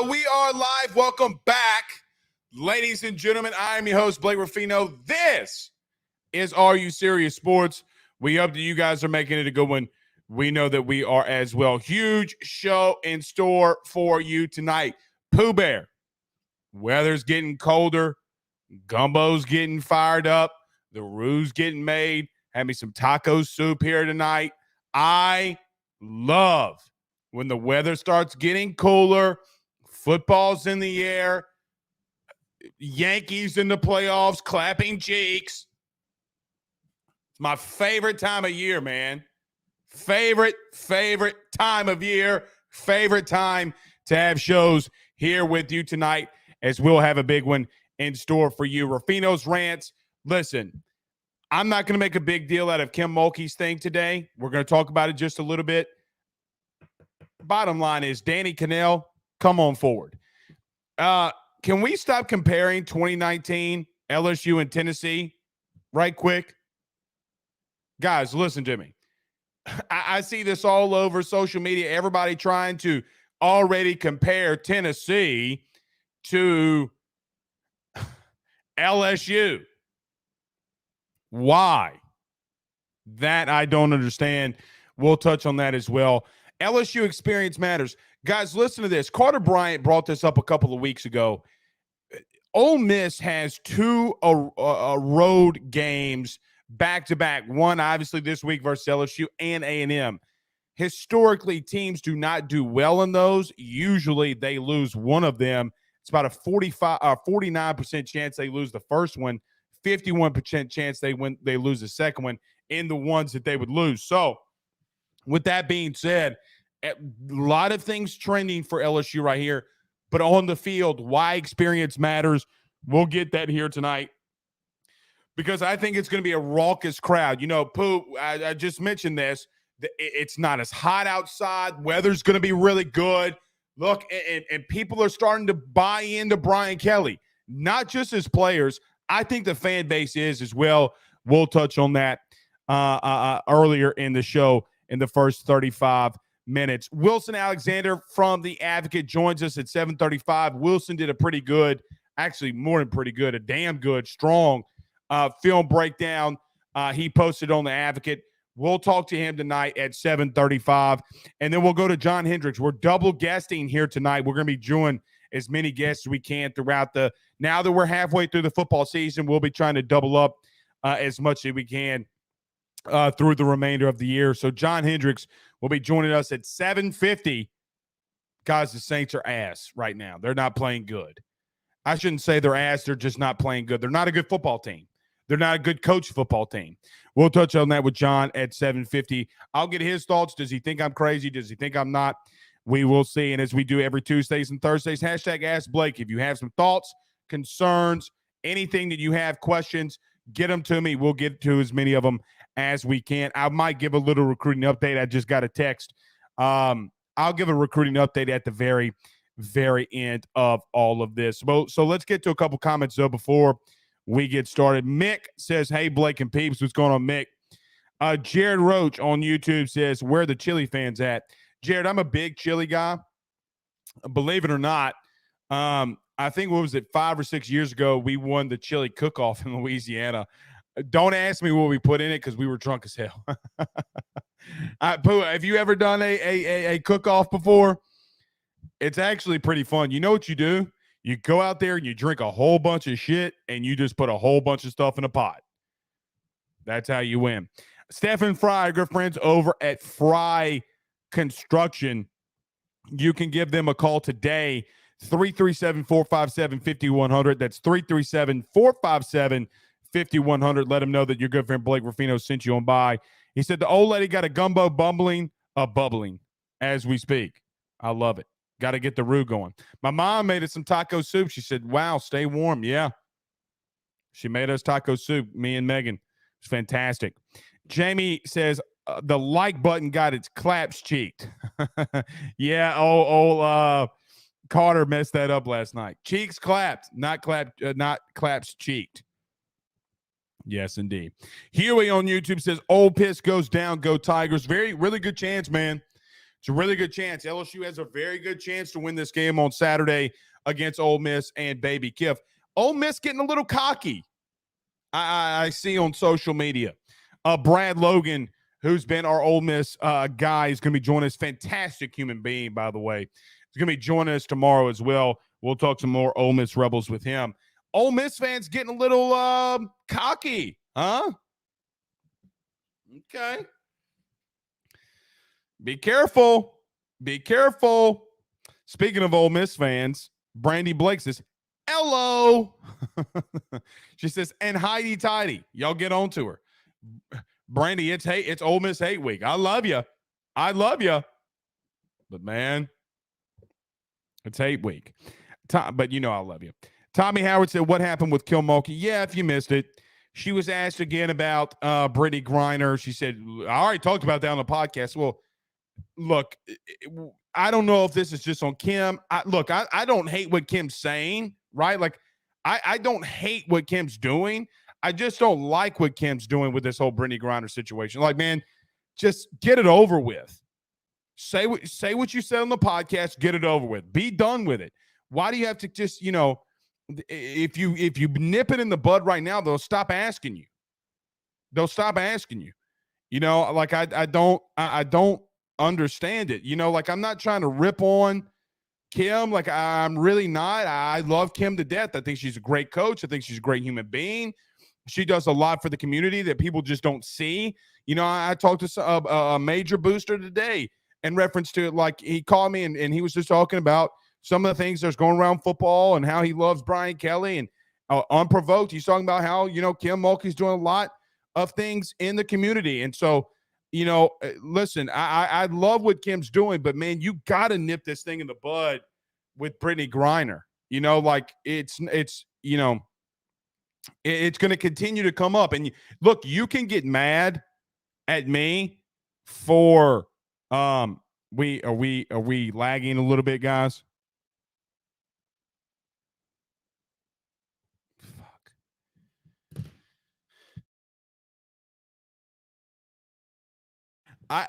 We are live. Welcome back, ladies and gentlemen. I am your host, Blake Ruffino. This is Are You Serious Sports. We hope that you guys are making it a good one. We know that we are as well. Huge show in store for you tonight. Pooh Bear, weather's getting colder. Gumbo's getting fired up. The Roo's getting made. Had me some taco soup here tonight. I love when the weather starts getting cooler, football's in the air, Yankees in the playoffs, clapping cheeks. It's my favorite time of year, man. Favorite time of year. Favorite time to have shows here with you tonight, as we'll have a big one in store for you. Ruffino's Rants. Listen, I'm not going to make a big deal out of Kim Mulkey's thing today. We're going to talk about it just a little bit. Bottom line is, Danny Cannell, come on forward. Can we stop comparing 2019 LSU and Tennessee right quick? Guys, listen to me. I see this all over social media. Everybody trying to already compare Tennessee to LSU. Why? That I don't understand. We'll touch on that as well. LSU experience matters. Guys, listen to this. Carter Bryant brought this up a couple of weeks ago. Ole Miss has two road games back-to-back. One, obviously, this week versus LSU and A&M. Historically, teams do not do well in those. Usually, they lose one of them. It's about a 49% chance they lose the first one, 51% chance they lose the second one in the ones that they would lose. So, with that being said, a lot of things trending for LSU right here, but on the field, why experience matters. We'll get that here tonight because I think it's going to be a raucous crowd. You know, Pooh, I just mentioned this. It's not as hot outside. Weather's going to be really good. Look, and people are starting to buy into Brian Kelly, not just as players. I think the fan base is as well. We'll touch on that earlier in the show in the first 35 minutes. Wilson Alexander from The Advocate joins us at 7:35. Wilson did a pretty good, actually more than pretty good, a damn good, strong film breakdown. He posted on The Advocate. We'll talk to him tonight at 7:35, and then we'll go to John Hendrix. We're double guesting here tonight. We're going to be doing as many guests as we can throughout now that we're halfway through the football season, we'll be trying to double up as much as we can through the remainder of the year. So John Hendrix will be joining us at 7:50. Guys, the Saints are ass right now. They're not playing good. I shouldn't say they're ass. They're just not playing good. They're not a good football team. They're not a good coach football team. We'll touch on that with John at 7:50. I'll get his thoughts. Does he think I'm crazy? Does he think I'm not? We will see. And as we do every Tuesdays and Thursdays, hashtag Ask Blake. If you have some thoughts, concerns, anything that you have, questions, get them to me. We'll get to as many of them as we can. I might give a little recruiting update. I just got a text. I'll give a recruiting update at the very, very end of all of this. So let's get to a couple comments, though, before we get started. Mick says, hey, Blake and Peeps. What's going on, Mick? Jared Roach on YouTube says, where are the chili fans at? Jared, I'm a big chili guy. Believe it or not, I think, what was it, 5 or 6 years ago, we won the chili cook-off in Louisiana. Don't ask me what we put in it because we were drunk as hell. Pooh, have you ever done a cook-off before? It's actually pretty fun. You know what you do? You go out there and you drink a whole bunch of shit and you just put a whole bunch of stuff in a pot. That's how you win. Stephen Fry, good friends over at Fry Construction. You can give them a call today, 337-457-5100. That's 337-457-5100. Let them know that your good friend Blake Ruffino sent you on by. He said the old lady got a gumbo bubbling as we speak. I love it. Got to get the roux going. My mom made us some taco soup. She said, wow, stay warm. Yeah. She made us taco soup, me and Megan. It's fantastic. Jamie says, the like button got its claps cheeked. Yeah, Carter messed that up last night. Cheeks clapped, not claps cheeked. Yes, indeed. Huey on YouTube says, Old Piss goes down, go Tigers. Really good chance, man. It's a really good chance. LSU has a very good chance to win this game on Saturday against Ole Miss and Baby Kiff. Ole Miss getting a little cocky. I see on social media. Brad Logan, who's been our Ole Miss guy, is going to be joining us. Fantastic human being, by the way. He's going to be joining us tomorrow as well. We'll talk some more Ole Miss Rebels with him. Ole Miss fans getting a little cocky, huh? Okay. Be careful. Be careful. Speaking of Ole Miss fans, Brandy Blake says, hello. She says, and Heidi Tidy. Y'all get on to her. Brandy, it's Ole Miss hate week. I love you. I love you. But man, it's hate week. But you know I love you. Tommy Howard said, what happened with Mulkey? Yeah, if you missed it. She was asked again about Brittany Griner. She said, I already talked about that on the podcast. Well, look, I don't know if this is just on Kim. I don't hate what Kim's saying, right? Like, I don't hate what Kim's doing. I just don't like what Kim's doing with this whole Brittany Griner situation. Like, man, just get it over with. Say what you said on the podcast. Get it over with. Be done with it. Why do you have to just, if you nip it in the bud right now, they'll stop asking you. They'll stop asking you. Like I don't understand it. Like I'm not trying to rip on Kim. Like I'm really not. I love Kim to death. I think she's a great coach. I think she's a great human being. She does a lot for the community that people just don't see. I talked to a major booster today in reference to it. Like he called me and he was just talking about some of the things that's going around football and how he loves Brian Kelly and unprovoked. He's talking about how, Kim Mulkey's doing a lot of things in the community. And so, listen, I love what Kim's doing, but man, you got to nip this thing in the bud with Brittany Griner. Like it's going to continue to come up. And look, you can get mad at me for, are we lagging a little bit, guys?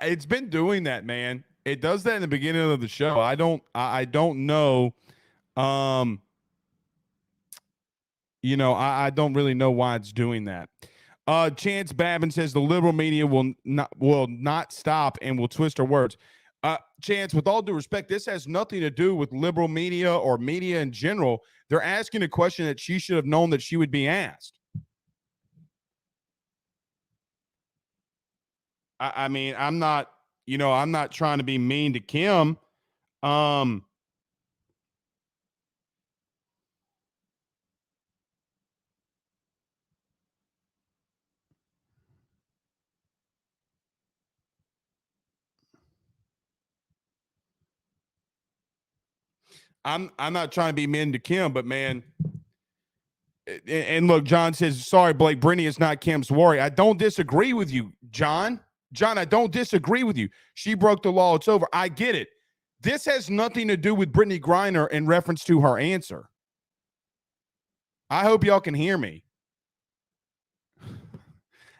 It's been doing that, man. It does that in the beginning of the show. I don't know. I don't really know why it's doing that. Chance Babin says the liberal media will not stop and will twist our words. Chance, with all due respect, this has nothing to do with liberal media or media in general. They're asking a question that she should have known that she would be asked. I mean, I'm not trying to be mean to Kim. I'm not trying to be mean to Kim, but man, and look, John says, sorry, Blake, Brittany is not Kim's worry. I don't disagree with you, John. John, I don't disagree with you. She broke the law. It's over. I get it. This has nothing to do with Brittany Griner in reference to her answer. I hope y'all can hear me.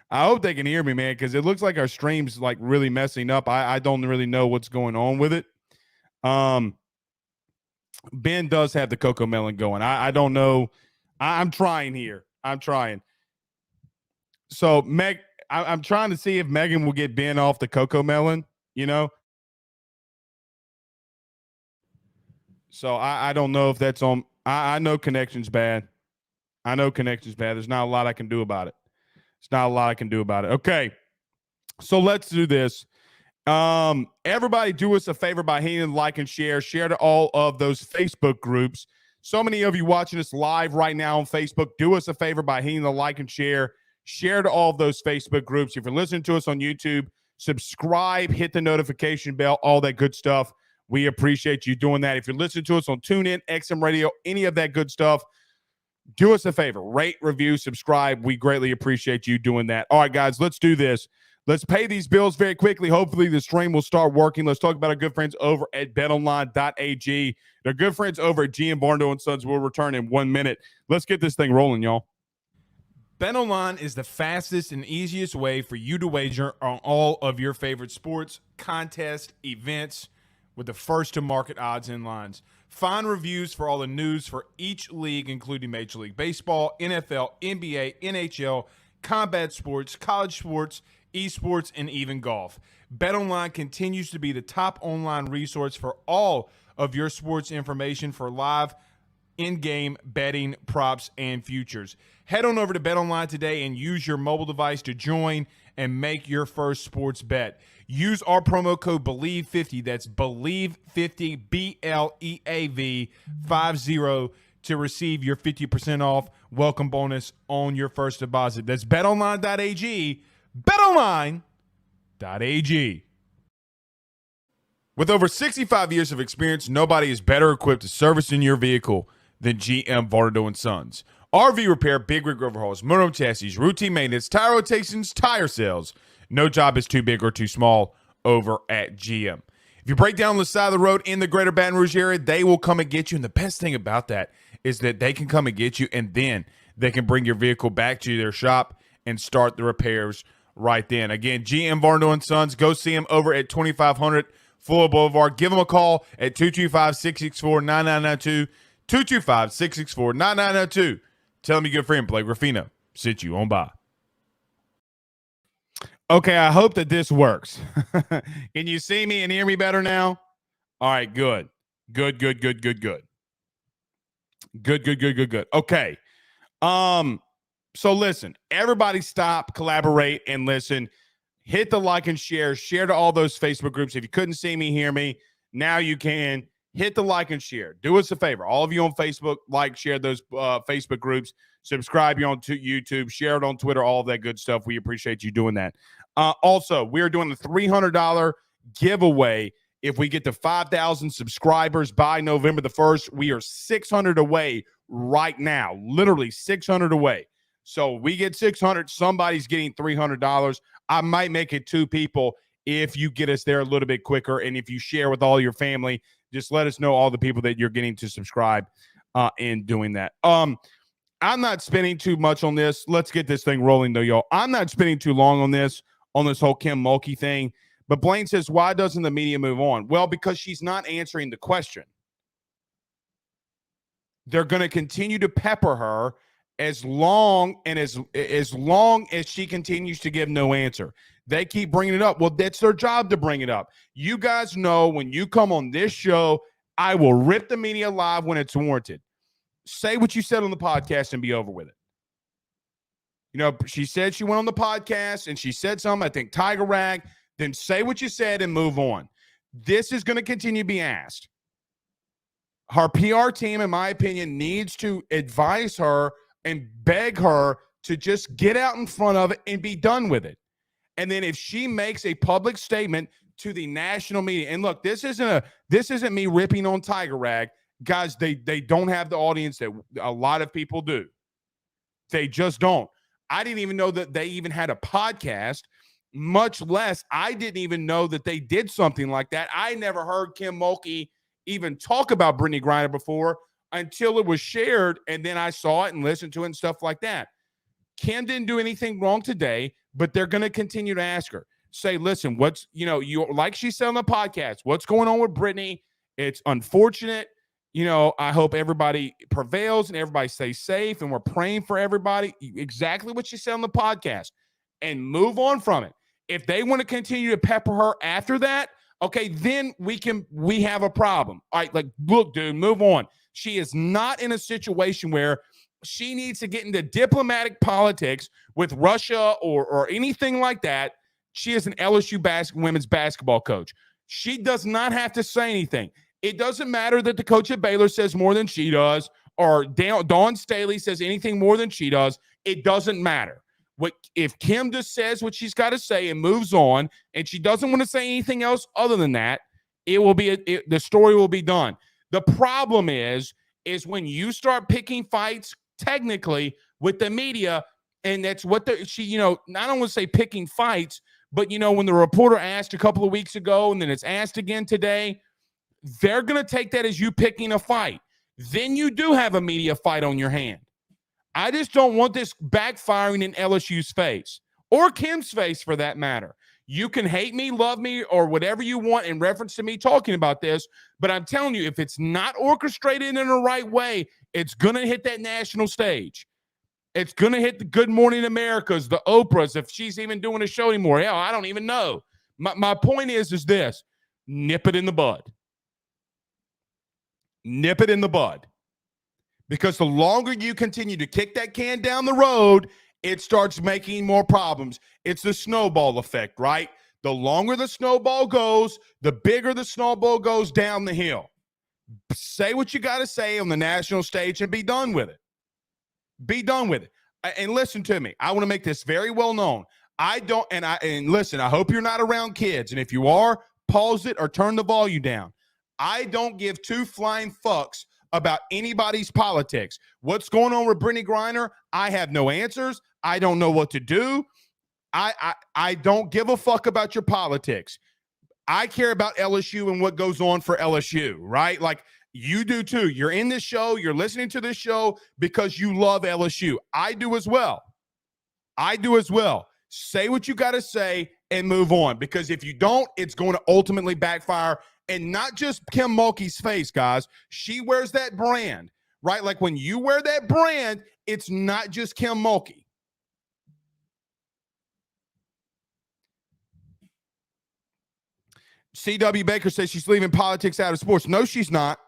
I hope they can hear me, man, because it looks like our stream's like really messing up. I don't really know what's going on with it. Ben does have the Coco Melon going. I don't know. I'm trying here. I'm trying. So, I'm trying to see if Megan will get Ben off the Coco Melon, So I don't know if that's on. I know connection's bad. There's not a lot I can do about it. Okay. So let's do this. Everybody do us a favor by hitting like and share to all of those Facebook groups. So many of you watching us live right now on Facebook, do us a favor by hitting the like and share to all of those Facebook groups. If you're listening to us on YouTube, subscribe, hit the notification bell, all that good stuff. We appreciate you doing that. If you're listening to us on TuneIn, XM Radio, any of that good stuff, do us a favor, rate, review, subscribe. We greatly appreciate you doing that. All right, guys, let's do this. Let's pay these bills very quickly. Hopefully the stream will start working. Let's talk about our good friends over at betonline.ag. Their good friends over at GM Barndo & Sons will return in 1 minute. Let's get this thing rolling, y'all. BetOnline is the fastest and easiest way for you to wager on all of your favorite sports, contests, events with the first-to-market odds and lines. Find reviews for all the news for each league, including Major League Baseball, NFL, NBA, NHL, combat sports, college sports, esports, and even golf. BetOnline continues to be the top online resource for all of your sports information for live in-game betting, props, and futures. Head on over to BetOnline today and use your mobile device to join and make your first sports bet. Use our promo code BELIEVE50, that's BELIEVE50, BLEAV 50, to receive your 50% off welcome bonus on your first deposit. That's betonline.ag, betonline.ag. With over 65 years of experience, nobody is better equipped to service in your vehicle than GM Varnado & Sons. RV repair, big rig overhauls, motorhome chassis, routine maintenance, tire rotations, tire sales. No job is too big or too small over at GM. If you break down the side of the road in the greater Baton Rouge area, they will come and get you. And the best thing about that is that they can come and get you, and then they can bring your vehicle back to their shop and start the repairs right then. Again, GM Varnado & Sons. Go see them over at 2500 Fuller Boulevard. Give them a call at 225-664-9992. 225-664-9992. Tell them your good friend Blake Ruffino sent you on by. Okay, I hope that this works. Can you see me and hear me better now? All right, good. Good. Okay. So listen, everybody stop, collaborate, and listen. Hit the like and share. Share to all those Facebook groups. If you couldn't see me, hear me, now you can. Hit the like and share. Do us a favor. All of you on Facebook, like, share those Facebook groups. Subscribe you on to YouTube. Share it on Twitter, all of that good stuff. We appreciate you doing that. Also, we are doing a $300 giveaway. If we get to 5,000 subscribers by November the 1st, we are 600 away right now. Literally 600 away. So we get 600. Somebody's getting $300. I might make it 2 people if you get us there a little bit quicker. And if you share with all your family, just let us know all the people that you're getting to subscribe in doing that. I'm not spending too much on this. Let's get this thing rolling, though, y'all. I'm not spending too long on this whole Kim Mulkey thing. But Blaine says, why doesn't the media move on? Well, because she's not answering the question. They're going to continue to pepper her as long as she continues to give no answer. They keep bringing it up. Well, that's their job to bring it up. You guys know when you come on this show, I will rip the media live when it's warranted. Say what you said on the podcast and be over with it. You know, she said she went on the podcast and she said something, I think Tiger Rag. Then say what you said and move on. This is going to continue to be asked. Her PR team, in my opinion, needs to advise her and beg her to just get out in front of it and be done with it. And then if she makes a public statement to the national media, and look, this isn't me ripping on Tiger Rag. Guys, they don't have the audience that a lot of people do. They just don't. I didn't even know that they even had a podcast, much less I didn't even know that they did something like that. I never heard Kim Mulkey even talk about Brittany Griner before until it was shared, and then I saw it and listened to it and stuff like that. Kim didn't do anything wrong today, but they're going to continue to ask her. Say, listen, you like she said on the podcast, what's going on with Brittany? It's unfortunate. I hope everybody prevails and everybody stays safe, and we're praying for everybody. Exactly what she said on the podcast, and move on from it. If they want to continue to pepper her after that, okay, then we have a problem. All right, like, look, dude, move on. She is not in a situation where she needs to get into diplomatic politics with Russia or anything like that. She is an LSU women's basketball coach. She does not have to say anything. It doesn't matter that the coach at Baylor says more than she does, or Dawn Staley says anything more than she does. It doesn't matter. If Kim just says what she's got to say and moves on, and she doesn't want to say anything else other than that, the story will be done. The problem is when you start picking fights technically with the media, and that's what I don't want to say picking fights, but when the reporter asked a couple of weeks ago and then it's asked again today, they're going to take that as you picking a fight. Then you do have a media fight on your hand. I just don't want this backfiring in LSU's face or Kim's face for that matter. You can hate me, love me, or whatever you want in reference to me talking about this, but I'm telling you, if it's not orchestrated in the right way, it's going to hit that national stage. It's going to hit the Good Morning Americas, the Oprahs, if she's even doing a show anymore. Hell, I don't even know. My point is this. Nip it in the bud. Nip it in the bud. Because the longer you continue to kick that can down the road, it starts making more problems. It's the snowball effect, right? The longer the snowball goes, the bigger the snowball goes down the hill. Say what you got to say on the national stage and be done with it. Be done with it. And listen to me. I want to make this very well known. And listen, I hope you're not around kids. And if you are, pause it or turn the volume down. I don't give two flying fucks about anybody's politics. What's going on with Brittany Griner? I have no answers. I don't know what to do. I don't give a fuck about your politics. I care about LSU and what goes on for LSU, right? Like you do too. You're in this show. You're listening to this show because you love LSU. I do as well. Say what you got to say and move on, because if you don't, it's going to ultimately backfire. And not just Kim Mulkey's face, guys. She wears that brand, right? Like when you wear that brand, it's not just Kim Mulkey. C.W. Baker says she's leaving politics out of sports. No, she's not.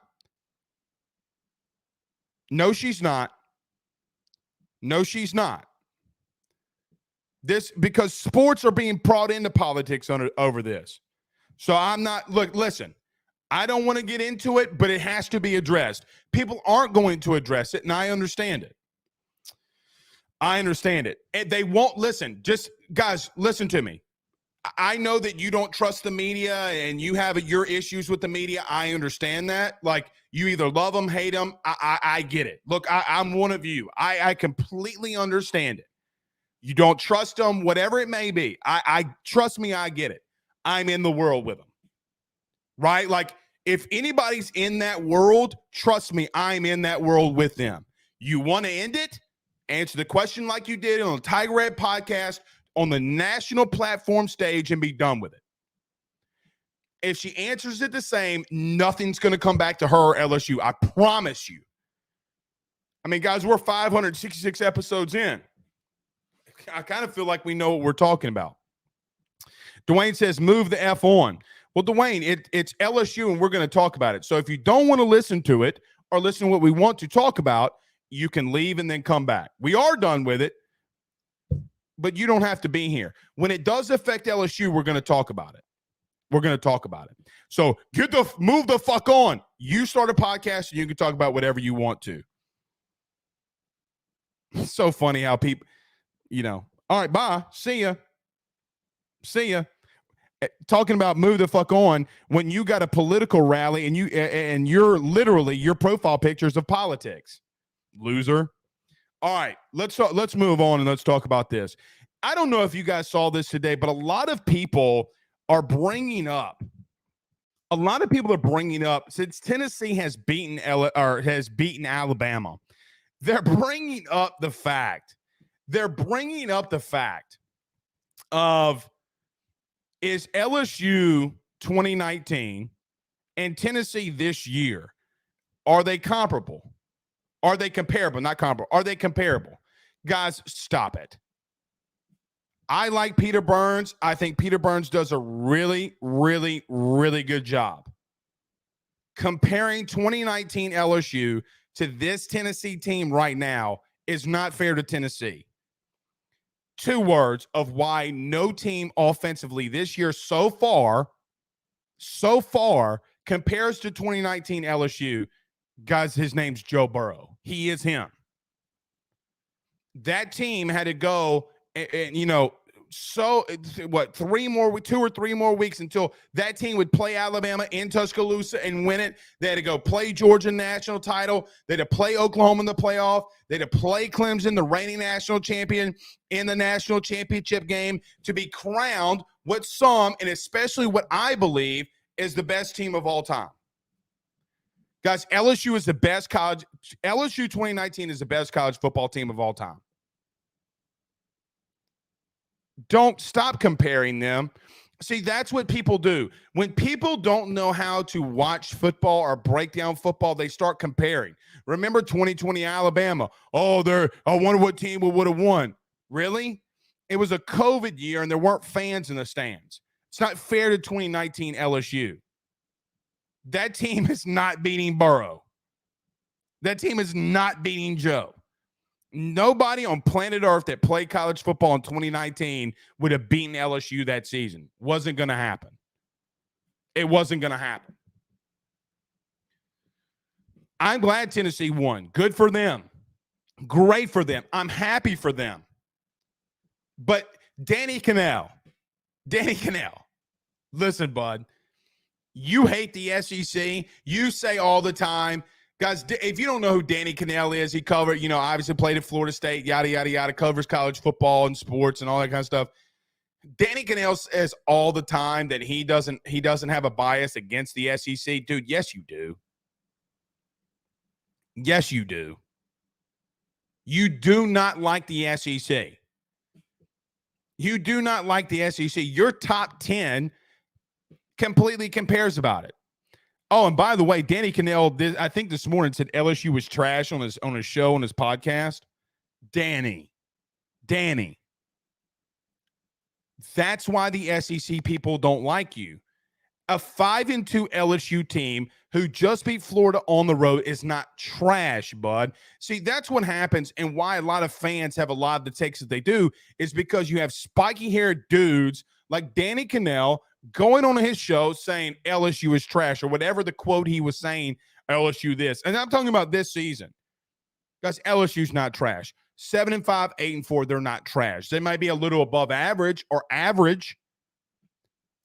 No, she's not. No, she's not. This because sports are being brought into politics over this. So I'm not, listen, I don't want to get into it, but it has to be addressed. People aren't going to address it, and I understand it. And they won't listen. Just, guys, listen to me. I know that you don't trust the media and you have your issues with the media. I understand that. Like, you either love them, hate them. I get it. Look, I'm one of you. I completely understand it. You don't trust them, whatever it may be. I trust me, I get it. I'm in the world with them, right? Like, if anybody's in that world, trust me, I'm in that world with them. You want to end it? Answer the question like you did on the Tiger Red podcast on the national platform stage and be done with it. If she answers it the same, nothing's going to come back to her or LSU. I promise you. I mean, guys, we're 566 episodes in. I kind of feel like we know what we're talking about. Dwayne says, move the F on. Well, Dwayne, it's LSU, and we're going to talk about it. So if you don't want to listen to it or listen to what we want to talk about, you can leave and then come back. We are done with it, but you don't have to be here. When it does affect LSU, we're going to talk about it. So move the fuck on. You start a podcast, and you can talk about whatever you want to. It's so funny how people, all right, bye. See ya. Talking about move the fuck on when you got a political rally and you're literally your profile pictures of politics. Loser. All right, let's move on and let's talk about this. I don't know if you guys saw this today, but a lot of people are bringing up since Tennessee has beaten Alabama. They're bringing up the fact of, is LSU 2019 and Tennessee this year, are they comparable? Are they comparable? Not comparable. Are they comparable? Guys, stop it. I like Peter Burns. I think Peter Burns does a really, really, really good job. Comparing 2019 LSU to this Tennessee team right now is not fair to Tennessee. 2 words of why no team offensively this year so far compares to 2019 LSU. Guys, his name's Joe Burrow. He is him. That team had to go and 2 or 3 more weeks until that team would play Alabama in Tuscaloosa and win it. They had to go play Georgia national title. They had to play Oklahoma in the playoff. They had to play Clemson, the reigning national champion, in the national championship game to be crowned what some, and especially what I believe, is the best team of all time. Guys, LSU is the best college. LSU 2019 is the best college football team of all time. Don't stop comparing them. See, that's what people do. When people don't know how to watch football or break down football, they start comparing. Remember 2020 Alabama? Oh, I wonder what team would have won. Really? It was a COVID year and there weren't fans in the stands. It's not fair to 2019 LSU. That team is not beating Burrow. That team is not beating Joe. Nobody on planet Earth that played college football in 2019 would have beaten LSU that season. Wasn't going to happen. It wasn't going to happen. I'm glad Tennessee won. Good for them. Great for them. I'm happy for them. But Danny Cannell, listen, bud, you hate the SEC. You say all the time, guys, if you don't know who Danny Cannell is, he covered, obviously played at Florida State, yada, yada, yada, covers college football and sports and all that kind of stuff. Danny Cannell says all the time that he doesn't have a bias against the SEC. Dude, yes, you do. Yes, you do. You do not like the SEC. You do not like the SEC. Your top 10 completely compares about it. Oh, and by the way, Danny Cannell, I think this morning said LSU was trash on his show, on his podcast. Danny. That's why the SEC people don't like you. A 5-2 LSU team who just beat Florida on the road is not trash, bud. See, that's what happens, and why a lot of fans have a lot of the takes that they do is because you have spiky-haired dudes like Danny Cannell going on his show saying LSU is trash or whatever the quote he was saying, LSU this. And I'm talking about this season. Guys, LSU's not trash. 7-5, 8-4, they're not trash. They might be a little above average or average.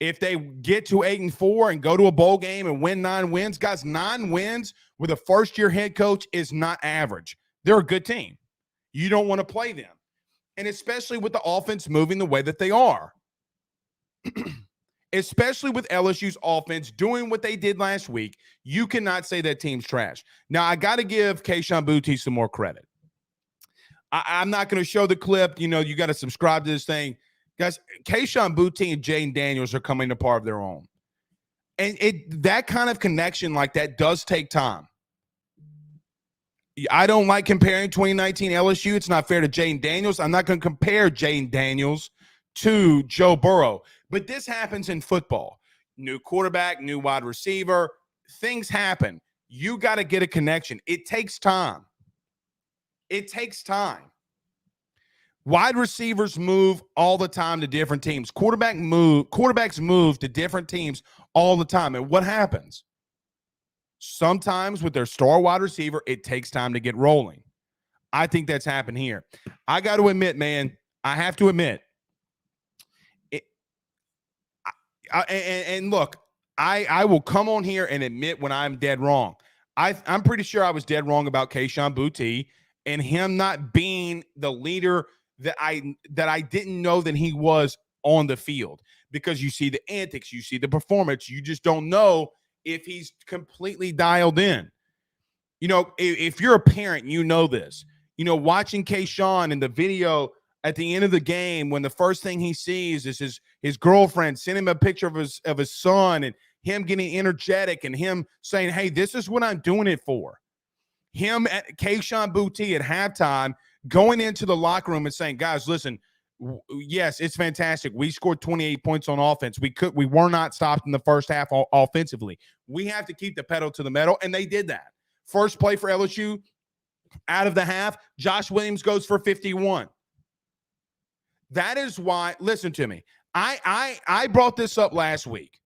If they get to 8-4 and go to a bowl game and win 9 wins, guys, 9 wins with a first-year head coach is not average. They're a good team. You don't want to play them. And especially with the offense moving the way that they are. Especially with LSU's offense doing what they did last week, you cannot say that team's trash. Now, I got to give Kayshon Boutte some more credit. I'm not going to show the clip. You got to subscribe to this thing. Guys, Kayshon Boutte and Jaden Daniels are coming to part of their own. And that kind of connection like that does take time. I don't like comparing 2019 LSU. It's not fair to Jaden Daniels. I'm not going to compare Jaden Daniels to Joe Burrow. But this happens in football. New quarterback, new wide receiver. Things happen. You got to get a connection. It takes time. It takes time. Wide receivers move all the time to different teams. Quarterbacks move to different teams all the time. And what happens? Sometimes with their star wide receiver, it takes time to get rolling. I think that's happened here. I got to admit, man, I have to admit, and look, I will come on here and admit when I'm dead wrong. I'm pretty sure I was dead wrong about Kayshon Boutte and him not being the leader that I didn't know that he was on the field, because you see the antics, you see the performance, you just don't know if he's completely dialed in. If you're a parent, you know this. Watching Kayshon in the video at the end of the game, when the first thing he sees is his girlfriend sending him a picture of his son and him getting energetic and him saying, hey, this is what I'm doing it for. Him at Kayshon Boutte at halftime going into the locker room and saying, guys, listen, yes, it's fantastic. We scored 28 points on offense. We were not stopped in the first half offensively. We have to keep the pedal to the metal, and they did that. First play for LSU, out of the half, Josh Williams goes for 51. That is why, listen to me, I brought this up last week.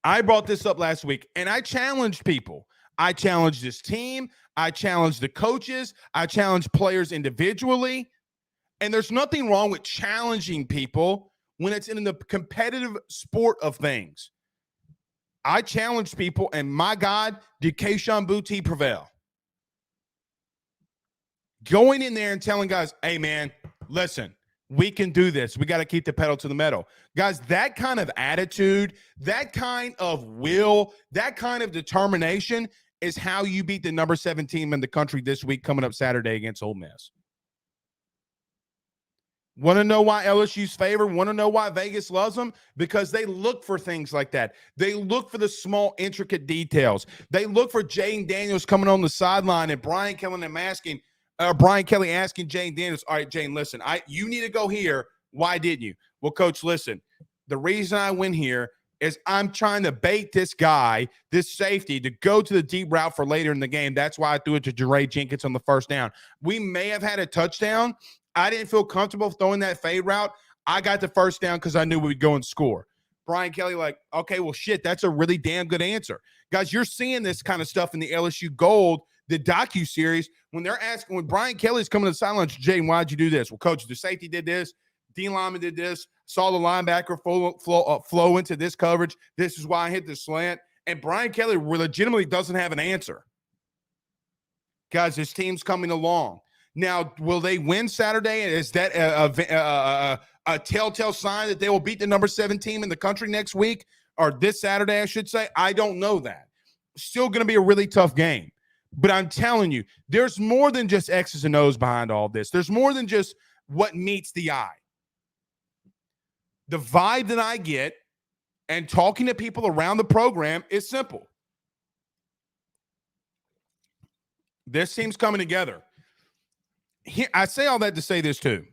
And I challenged people. I challenged this team. I challenged the coaches. I challenged players individually. And there's nothing wrong with challenging people when it's in the competitive sport of things. I challenged people, and my God, did Kayshon Boutte prevail. Going in there and telling guys, hey, man, listen, we can do this. We got to keep the pedal to the metal. Guys, that kind of attitude, that kind of will, that kind of determination is how you beat the number 7 team in the country this week coming up Saturday against Ole Miss. Want to know why LSU's favored? Want to know why Vegas loves them? Because they look for things like that. They look for the small, intricate details. They look for Jayden Daniels coming on the sideline and Brian Kelly asking Jayden Daniels, all right, Jayden, listen, you need to go here. Why didn't you? Well, Coach, listen, the reason I went here is I'm trying to bait this guy, this safety, to go to the deep route for later in the game. That's why I threw it to Jeray Jenkins on the first down. We may have had a touchdown. I didn't feel comfortable throwing that fade route. I got the first down because I knew we would go and score. Brian Kelly, like, okay, well, shit, that's a really damn good answer. Guys, you're seeing this kind of stuff in the LSU Gold, the docu-series, when Brian Kelly's coming to the sideline, Jayden, why'd you do this? Well, Coach, the safety did this. D lineman did this. Saw the linebacker flow into this coverage. This is why I hit the slant. And Brian Kelly legitimately doesn't have an answer. Guys, his team's coming along. Now, will they win Saturday? Is that a telltale sign that they will beat the number 7 team in the country next week? Or this Saturday, I should say? I don't know that. Still going to be a really tough game. But I'm telling you, there's more than just X's and O's behind all this. There's more than just what meets the eye. The vibe that I get and talking to people around the program is simple. This team's coming together. Here, I say all that to say this too.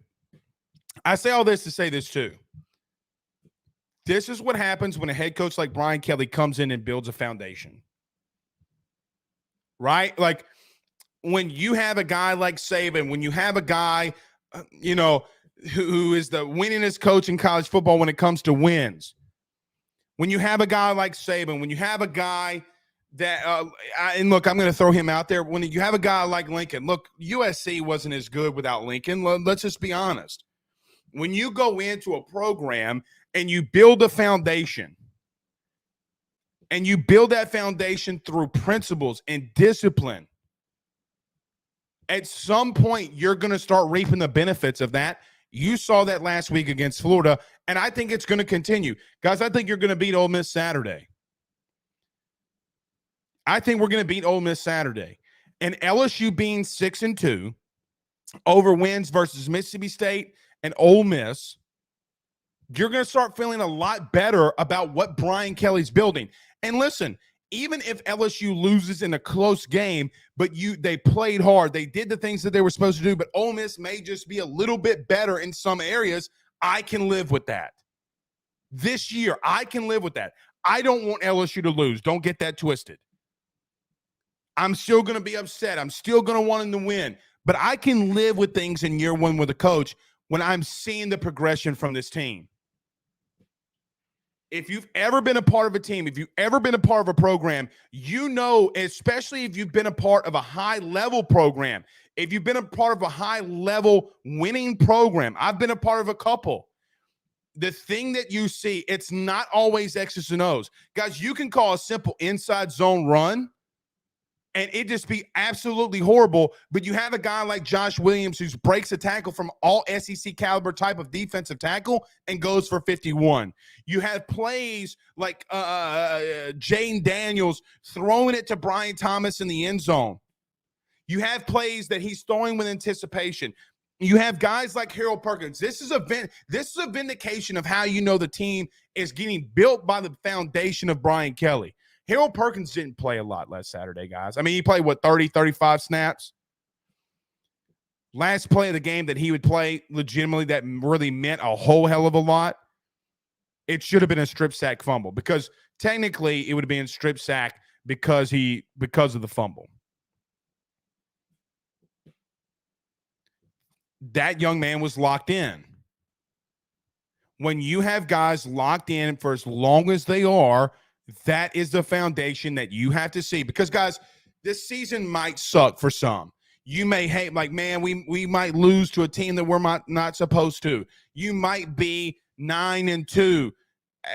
This is what happens when a head coach like Brian Kelly comes in and builds a foundation. Right? Like when you have a guy like Saban, when you have a guy, who is the winningest coach in college football when it comes to wins. When you have a guy like Saban, when you have a guy that, and look, I'm going to throw him out there. When you have a guy like Lincoln, look, USC wasn't as good without Lincoln. Let's just be honest. When you go into a program and you build a foundation, and you build that foundation through principles and discipline, at some point, you're going to start reaping the benefits of that. You saw that last week against Florida, and I think it's going to continue. Guys, I think you're going to beat Ole Miss Saturday. I think we're going to beat Ole Miss Saturday. And LSU being 6-2 over wins versus Mississippi State and Ole Miss, you're going to start feeling a lot better about what Brian Kelly's building. And listen, even if LSU loses in a close game, but they played hard, they did the things that they were supposed to do, but Ole Miss may just be a little bit better in some areas, I can live with that. This year, I can live with that. I don't want LSU to lose. Don't get that twisted. I'm still going to be upset. I'm still going to want them to win. But I can live with things in year one with a coach when I'm seeing the progression from this team. If you've ever been a part of a team, if you've ever been a part of a program, you know, especially if you've been a part of a high-level program, if you've been a part of a high-level winning program, I've been a part of a couple. The thing that you see, it's not always X's and O's. Guys, you can call a simple inside zone run, and it just be absolutely horrible. But you have a guy like Josh Williams who breaks a tackle from all SEC caliber type of defensive tackle and goes for 51. You have plays like Jayden Daniels throwing it to Brian Thomas in the end zone. You have plays that he's throwing with anticipation. You have guys like Harold Perkins. This is a vindication of how you know the team is getting built by the foundation of Brian Kelly. Harold Perkins didn't play a lot last Saturday, guys. I mean, he played, 30, 35 snaps? Last play of the game that he would play legitimately that really meant a whole hell of a lot, it should have been a strip sack fumble because technically it would have been strip sack because of the fumble. That young man was locked in. When you have guys locked in for as long as they are, that is the foundation that you have to see. Because, guys, this season might suck for some. You may hate, like, man, we might lose to a team that we're not supposed to. You might be 9-2,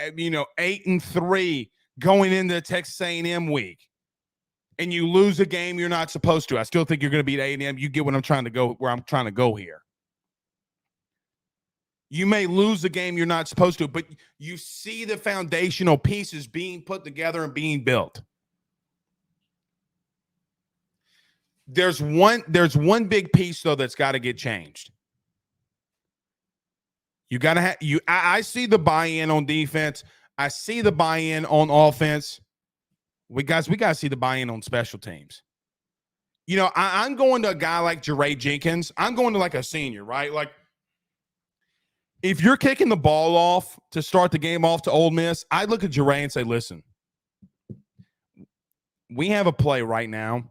8-3 going into Texas A&M week, and you lose a game you're not supposed to. I still think you're going to beat A&M. You get where I'm trying to go here. You may lose the game you're not supposed to, but you see the foundational pieces being put together and being built. There's one big piece though that's got to get changed. You got to have you. I see the buy-in on defense. I see the buy-in on offense. We got to see the buy-in on special teams. You know, I'm going to a guy like Jeray Jenkins. I'm going to like a senior, right? Like, if you're kicking the ball off to start the game off to Ole Miss, I'd look at Jeray and say, listen, we have a play right now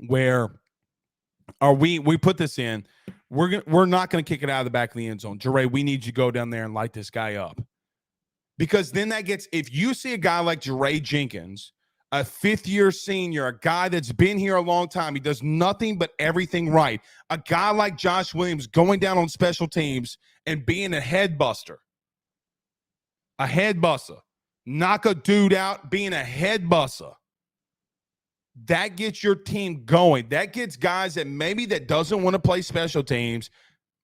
where we put this in. We're not going to kick it out of the back of the end zone. Jeray, we need you to go down there and light this guy up. Because then that gets, if you see a guy like Jeray Jenkins, a fifth-year senior, a guy that's been here a long time, he does nothing but everything right. A guy like Josh Williams going down on special teams and being a head buster. Knock a dude out, being a head buster. That gets your team going. That gets guys that maybe that doesn't want to play special teams.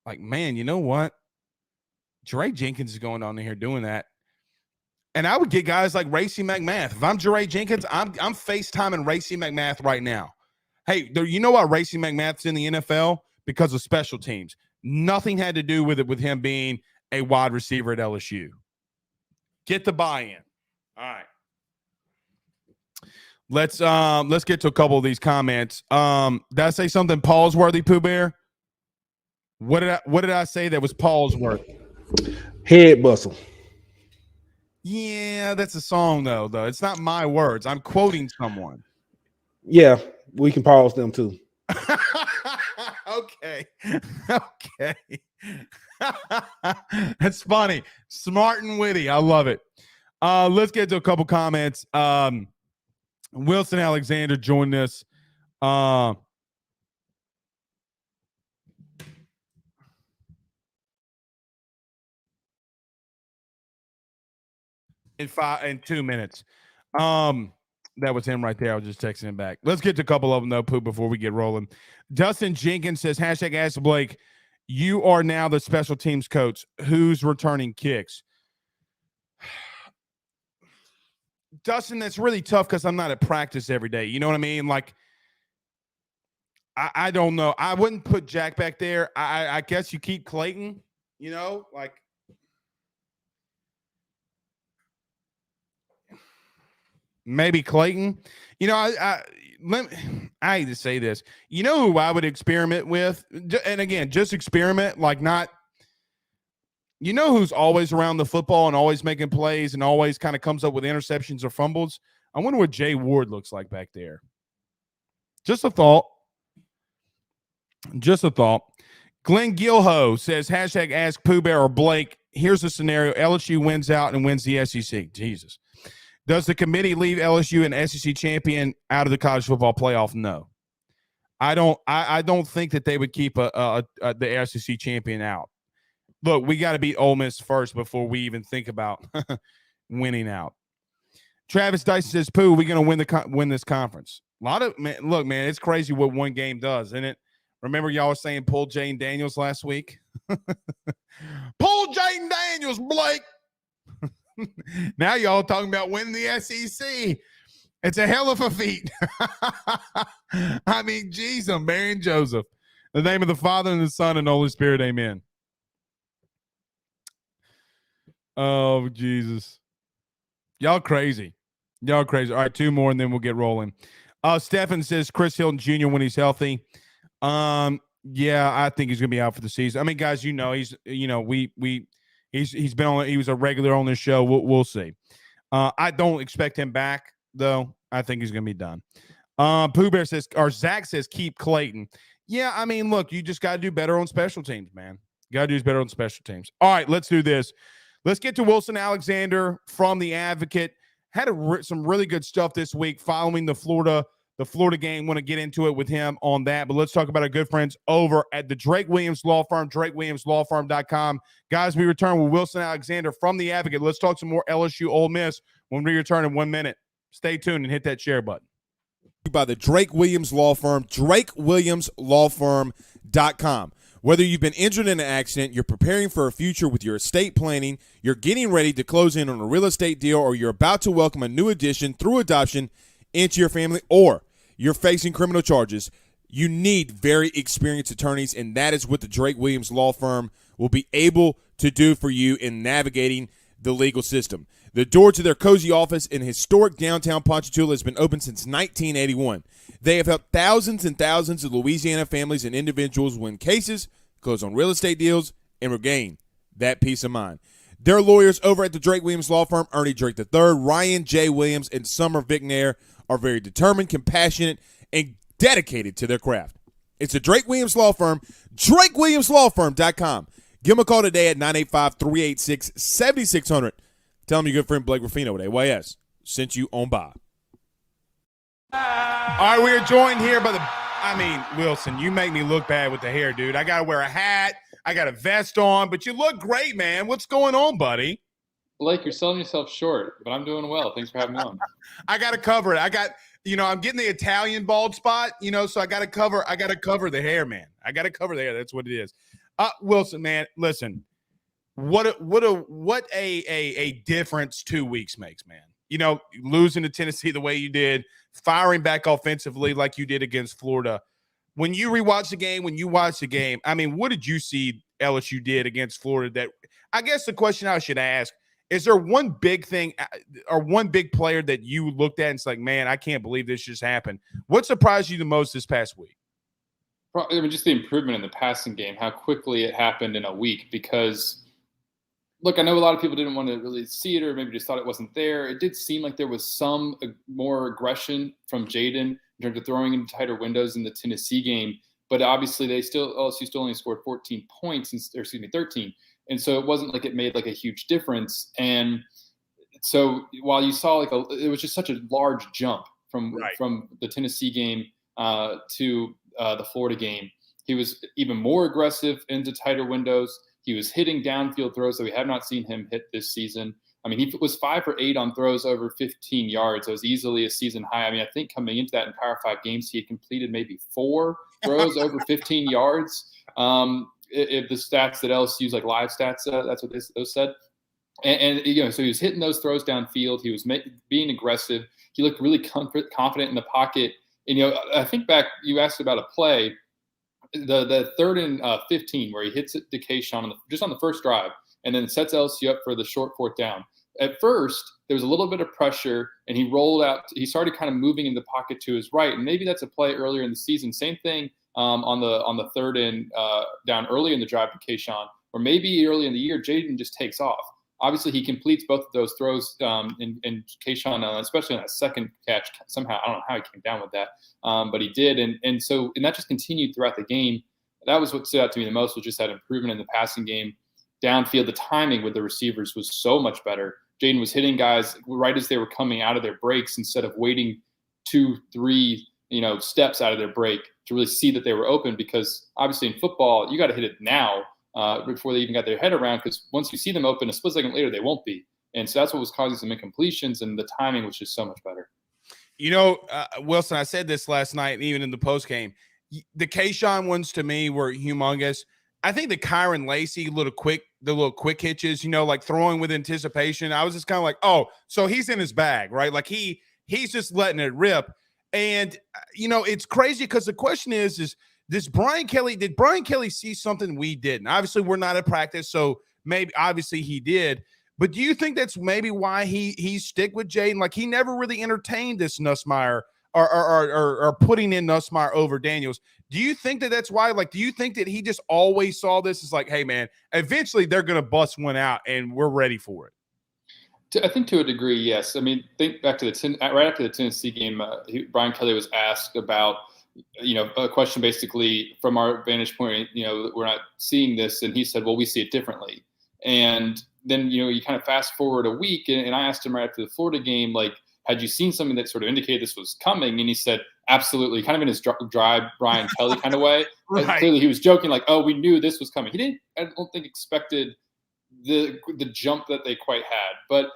Like, man, you know what? Jeray Jenkins is going on in here doing that. And I would get guys like Racey McMath. If I'm Jeray Jenkins, I'm FaceTiming Racey McMath right now. Hey, you know why Racey McMath's in the NFL? Because of special teams. Nothing had to do with it with him being a wide receiver at LSU. Get the buy-in. All right. Let's get to a couple of these comments. Did I say something Paul's-worthy, Pooh Bear? What did I say that was Paul's-worthy? Head bustle. Yeah, that's a song though. It's not my words. I'm quoting someone. Yeah, we can pause them too. Okay. That's funny. Smart and witty. I love it. Let's get to a couple comments. Wilson Alexander joined us. In 2 minutes. That was him right there. I was just texting him back. Let's get to a couple of them though, Pooh, before we get rolling. Dustin Jenkins says, hashtag Ask Blake, you are now the special teams coach. Who's returning kicks? Dustin, that's really tough because I'm not at practice every day. You know what I mean? Like, I don't know. I wouldn't put Jack back there. I guess you keep Clayton, you know, like. Maybe Clayton. You know, I hate to say this. You know who I would experiment with? And again, just experiment, like not. You know who's always around the football and always making plays and always kind of comes up with interceptions or fumbles? I wonder what Jay Ward looks like back there. Just a thought. Glenn Gilho says, hashtag Ask Pooh Bear or Blake. Here's the scenario. LSU wins out and wins the SEC. Jesus. Does the committee leave LSU an SEC champion out of the college football playoff? No. I don't think that they would keep the SEC champion out. Look, we got to beat Ole Miss first before we even think about winning out. Travis Dyson says, Pooh, we're going to win this conference. Look, man, it's crazy what one game does, isn't it? Remember y'all were saying pull Jane Daniels last week? Pull Jane Daniels, Blake. Now y'all talking about winning the SEC. It's a hell of a feat. I mean, geez, I'm Mary and Joseph. In the name of the Father and the Son and the Holy Spirit, amen. Oh, Jesus. Y'all crazy. All right, 2 more and then we'll get rolling. Stephen says Chris Hilton Jr. when he's healthy. Yeah, I think he's gonna be out for the season. I mean, guys, he was a regular on this show. We'll see. I don't expect him back though. I think he's gonna be done. Pooh Bear says, or Zach says, keep Clayton. Yeah, I mean, look, you just got to do better on special teams, man. You got to do better on special teams. All right, let's do this. Let's get to Wilson Alexander from The Advocate. Had some really good stuff this week following the Florida game. Want to get into it with him on that, but let's talk about our good friends over at the Drake Williams Law Firm, drakewilliamslawfirm.com. Guys, we return with Wilson Alexander from The Advocate. Let's talk some more LSU Ole Miss when we return in 1 minute. Stay tuned and hit that share button. By the Drake Williams Law Firm, drakewilliamslawfirm.com. Whether you've been injured in an accident, you're preparing for a future with your estate planning, you're getting ready to close in on a real estate deal, or you're about to welcome a new addition through adoption into your family, or you're facing criminal charges, you need very experienced attorneys, and that is what the Drake Williams Law Firm will be able to do for you in navigating the legal system. The door to their cozy office in historic downtown Ponchatoula has been open since 1981. They have helped thousands and thousands of Louisiana families and individuals win cases, close on real estate deals, and regain that peace of mind. Their lawyers over at the Drake Williams Law Firm, Ernie Drake III, Ryan J. Williams, and Summer Vignair, are very determined, compassionate, and dedicated to their craft. It's the Drake Williams Law Firm, drakewilliamslawfirm.com. Give them a call today at 985-386-7600. Tell them your good friend Blake Ruffino at AYS sent you on by. All right, we are joined here by Wilson, you make me look bad with the hair, dude. I got to wear a hat. I got a vest on, but you look great, man. What's going on, buddy? Blake, you're selling yourself short, but I'm doing well. Thanks for having me on. I got to cover it. I'm getting the Italian bald spot, so I got to cover the hair, man. I got to cover the hair. That's what it is. Wilson, man, listen, what a difference 2 weeks makes, man. Losing to Tennessee the way you did, firing back offensively like you did against Florida. When you rewatch the game, when you watch the game, what did you see LSU did against Florida? That I guess the question I should ask, is there one big thing or one big player that you looked at and it's like, man, I can't believe this just happened? What surprised you the most this past week? Just the improvement in the passing game, how quickly it happened in a week. Because, look, I know a lot of people didn't want to really see it or maybe just thought it wasn't there. It did seem like there was some more aggression from Jaden in terms of throwing into tighter windows in the Tennessee game. But obviously, LSU still only scored 13. And so it wasn't like it made like a huge difference. And so while you saw it was just such a large jump from the Tennessee game to the Florida game. He was even more aggressive into tighter windows. He was hitting downfield throws that we have not seen him hit this season. He was 5 for 8 on throws over 15 yards. It was easily a season high. I think coming into that in Power 5 games, he had completed maybe 4 throws over 15 yards. If the stats that LSU's like live stats, that's what those said. And so he was hitting those throws downfield. He was being aggressive. He looked really confident in the pocket. And, I think back, you asked about a play, the 3rd and 15, where he hits it to Kayshawn just on the first drive and then sets LSU up for the short 4th down. At first, there was a little bit of pressure, and he rolled out. He started kind of moving in the pocket to his right, and maybe that's a play earlier in the season. Same thing on the 3rd and down early in the drive to Kayshawn, or maybe early in the year, Jaden just takes off. Obviously, he completes both of those throws, and Kayshawn, especially on that second catch, somehow, I don't know how he came down with that, but he did. And that just continued throughout the game. That was what stood out to me the most, was just that improvement in the passing game. Downfield, the timing with the receivers was so much better. Jaden was hitting guys right as they were coming out of their breaks instead of waiting 2-3 steps out of their break to really see that they were open, because obviously in football, you got to hit it now. Before they even got their head around, because once you see them open, a split second later, they won't be. And so that's what was causing some incompletions, and the timing was just so much better. Wilson, I said this last night, even in the post game, the Kayshawn ones to me were humongous. I think the Kyron Lacey the little quick hitches, like throwing with anticipation. I was just kind of like, oh, so he's in his bag, right? Like he's just letting it rip. And, it's crazy because the question is did Brian Kelly see something we didn't? Obviously, we're not at practice, so maybe obviously he did. But do you think that's maybe why he stick with Jaden? Like, he never really entertained this Nussmeier or putting in Nussmeier over Daniels. Do you think that's why? Like, do you think that he just always saw this as like, hey, man, eventually they're going to bust one out and we're ready for it? I think to a degree, yes. Think back to right after the Tennessee game, Brian Kelly was asked about a question basically from our vantage point, we're not seeing this. And he said, well, we see it differently. And then, you kind of fast forward a week, and I asked him right after the Florida game, like, had you seen something that sort of indicated this was coming? And he said, absolutely, kind of in his dry Brian Kelly kind of way. Right. Clearly he was joking, like, oh, we knew this was coming. He didn't, I don't think, expected the jump that they quite had. But,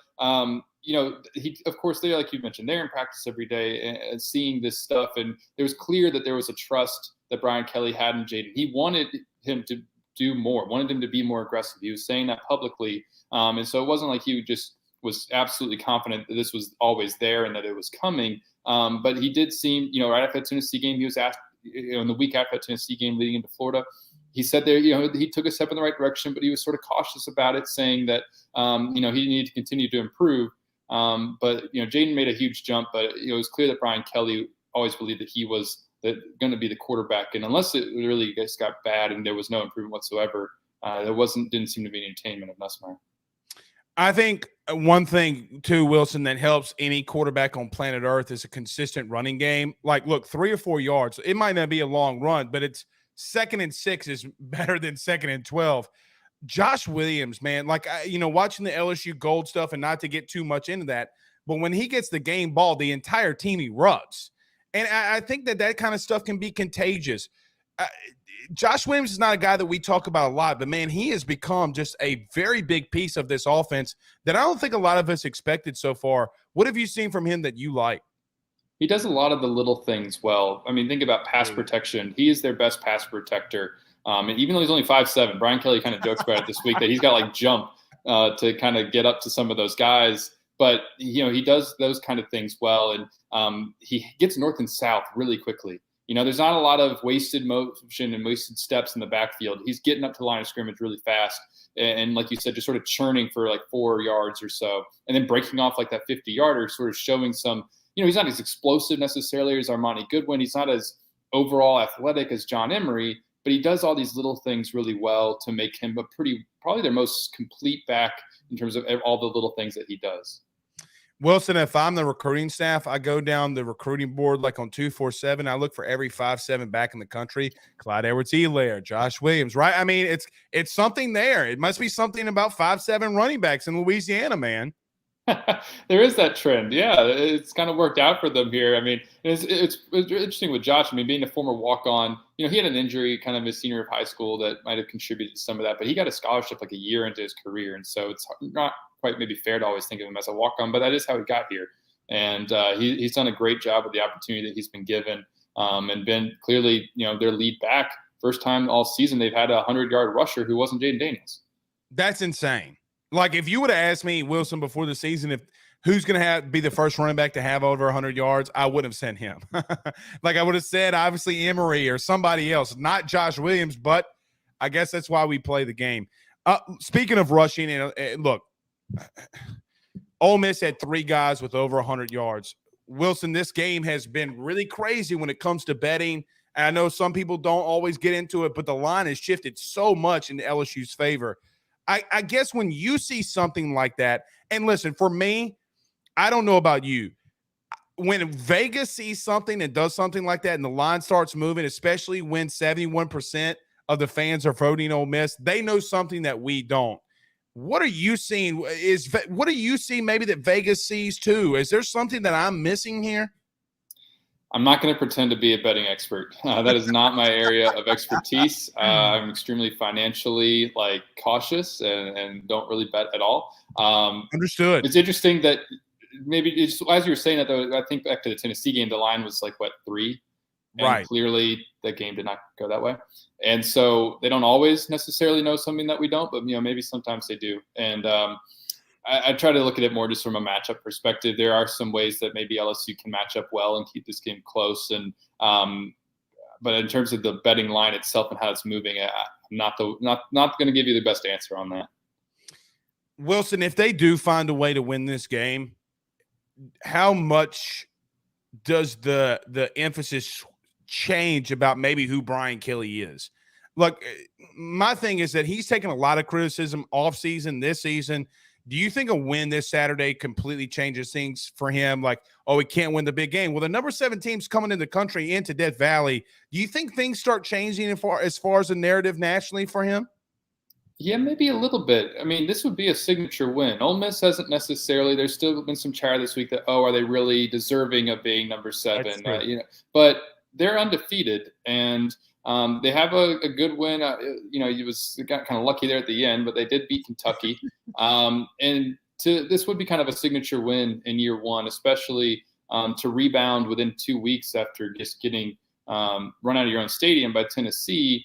he, of course, like you mentioned, they're in practice every day and seeing this stuff. And it was clear that there was a trust that Brian Kelly had in Jaden. He wanted him to do more, wanted him to be more aggressive. He was saying that publicly. And so it wasn't like he just was absolutely confident that this was always there and that it was coming. But he did seem, right after the Tennessee game, he was asked, in the week after that Tennessee game leading into Florida. He said there, he took a step in the right direction, but he was sort of cautious about it, saying that, he needed to continue to improve. But Jaden made a huge jump, but it was clear that Brian Kelly always believed that he was going to be the quarterback, and unless it really just got bad and there was no improvement whatsoever, didn't seem to be any attainment of Nussmeier. I think one thing too, Wilson, that helps any quarterback on planet Earth is a consistent running game. Like, look, 3 or 4 yards. It might not be a long run, but it's 2nd and 6 is better than 2nd and 12. Josh Williams, man, like, watching the LSU Gold stuff, and not to get too much into that, but when he gets the game ball, the entire team erupts. And I think that kind of stuff can be contagious. Josh Williams is not a guy that we talk about a lot, but, man, he has become just a very big piece of this offense that I don't think a lot of us expected so far. What have you seen from him that you like? He does a lot of the little things well. I mean, think about pass protection. He is their best pass protector. And even though he's only 5'7", Brian Kelly kind of jokes about it this week that he's got like jump to kind of get up to some of those guys. But, he does those kind of things well. And he gets north and south really quickly. There's not a lot of wasted motion and wasted steps in the backfield. He's getting up to the line of scrimmage really fast. And like you said, just sort of churning for like 4 yards or so. And then breaking off like that 50-yarder, sort of showing some, he's not as explosive necessarily as Armani Goodwin. He's not as overall athletic as John Emery, but he does all these little things really well to make him probably their most complete back in terms of all the little things that he does. Wilson, if I'm the recruiting staff, I go down the recruiting board like on 247. I look for every 5'7" back in the country. Clyde Edwards-Helaire, Josh Williams, right? I mean, it's something there. It must be something about 5'7" running backs in Louisiana, man. There is that trend. Yeah, it's kind of worked out for them here. I mean, it's interesting with Josh. I mean, being a former walk-on, he had an injury kind of his senior of high school that might have contributed to some of that, but he got a scholarship like a year into his career. And so it's not quite maybe fair to always think of him as a walk-on, but that is how he got here. And he's done a great job with the opportunity that he's been given, and been clearly, their lead back. First time all season they've had a 100-yard rusher who wasn't Jaden Daniels. That's insane. Like, if you would have asked me, Wilson, before the season, who's going to be the first running back to have over 100 yards, I wouldn't have sent him. Like, I would have said, obviously, Emery or somebody else, not Josh Williams, but I guess that's why we play the game. Speaking of rushing, and look, Ole Miss had 3 guys with over 100 yards. Wilson, this game has been really crazy when it comes to betting. And I know some people don't always get into it, but the line has shifted so much in LSU's favor. I guess when you see something like that, and listen, for me, I don't know about you. When Vegas sees something and does something like that and the line starts moving, especially when 71% of the fans are voting Ole Miss, they know something that we don't. What are you seeing? What do you see maybe that Vegas sees too? Is there something that I'm missing here? I'm not going to pretend to be a betting expert. That is not my area of expertise. I'm extremely financially cautious and don't really bet at all. Understood. It's interesting that maybe as you were saying that, though, I think back to the Tennessee game, the line was 3. And right. Clearly that game did not go that way. And so they don't always necessarily know something that we don't, but maybe sometimes they do. And I try to look at it more just from a matchup perspective. There are some ways that maybe LSU can match up well and keep this game close. And but in terms of the betting line itself and how it's moving, I'm not going to give you the best answer on that. Wilson, if they do find a way to win this game, how much does the emphasis change about maybe who Brian Kelly is? Look, my thing is that he's taken a lot of criticism off season, this season. Do you think a win this Saturday completely changes things for him? He can't win the big game. Well, the number 7 team's coming in the country into Death Valley. Do you think things start changing as far as the narrative nationally for him? Yeah, maybe a little bit. I mean, this would be a signature win. Ole Miss hasn't necessarily. There's still been some chatter this week that, are they really deserving of being number 7? But they're undefeated, and they have a good win. They got kind of lucky there at the end, but they did beat Kentucky. This would be kind of a signature win in year one, especially to rebound within 2 weeks after just getting run out of your own stadium by Tennessee.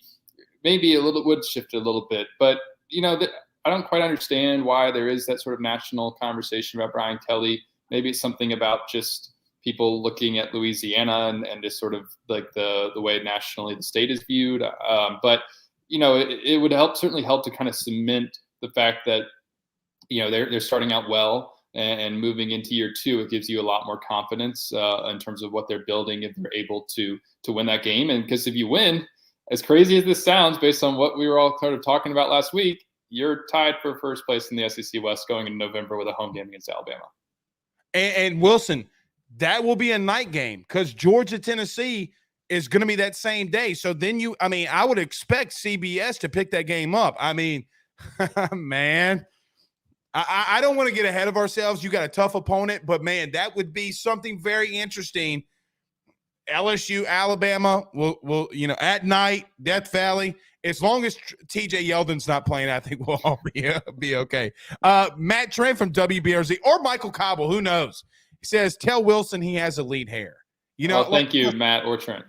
Maybe would shift a little bit, but I don't quite understand why there is that sort of national conversation about Brian Kelly. Maybe it's something about just people looking at Louisiana and just sort of like the way nationally the state is viewed. But it would certainly help to kind of cement the fact that they're starting out well and moving into year 2. It gives you a lot more confidence in terms of what they're building if they're able to win that game. And because if you win, as crazy as this sounds, based on what we were all kind of talking about last week, you're tied for first place in the SEC West going into November with a home game against Alabama. And Wilson, that will be a night game because Georgia, Tennessee is going to be that same day. So then I would expect CBS to pick that game up. I mean, man, I don't want to get ahead of ourselves. You got a tough opponent, but man, that would be something very interesting. LSU, Alabama will at night, Death Valley. As long as TJ Yeldon's not playing, I think we'll all be okay. Matt Trent from WBRZ or Michael Cobble, who knows? He says, "Tell Wilson he has elite hair." Thank you, Matt or Trent.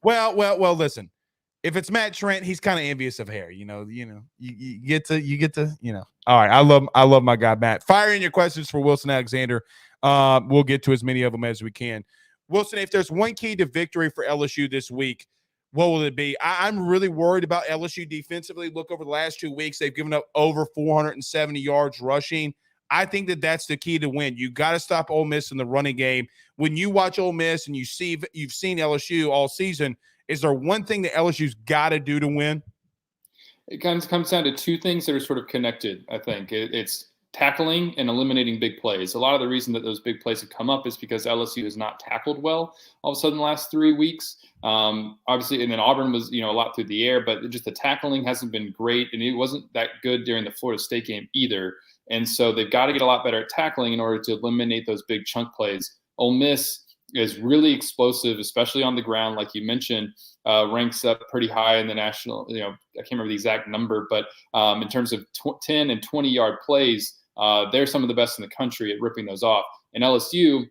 Well. Listen, if it's Matt Trent, he's kind of envious of hair. You get to. All right, I love my guy Matt. Fire in your questions for Wilson Alexander. We'll get to as many of them as we can. Wilson, if there's one key to victory for LSU this week, what will it be? I'm really worried about LSU defensively. Look, over the last 2 weeks, they've given up over 470 yards rushing. I think that's the key to win. You got to stop Ole Miss in the running game. When you watch Ole Miss and you've seen LSU all season, is there one thing that LSU's got to do to win? It comes down to two things that are sort of connected, I think. It's tackling and eliminating big plays. A lot of the reason that those big plays have come up is because LSU has not tackled well all of a sudden the last 3 weeks. Obviously, and then Auburn was, a lot through the air, but just the tackling hasn't been great, and it wasn't that good during the Florida State game either. And so they've got to get a lot better at tackling in order to eliminate those big chunk plays. Ole Miss is really explosive, especially on the ground, like you mentioned, ranks up pretty high in the national, I can't remember the exact number, but in terms of 10 and 20-yard plays, they're some of the best in the country at ripping those off. And LSU,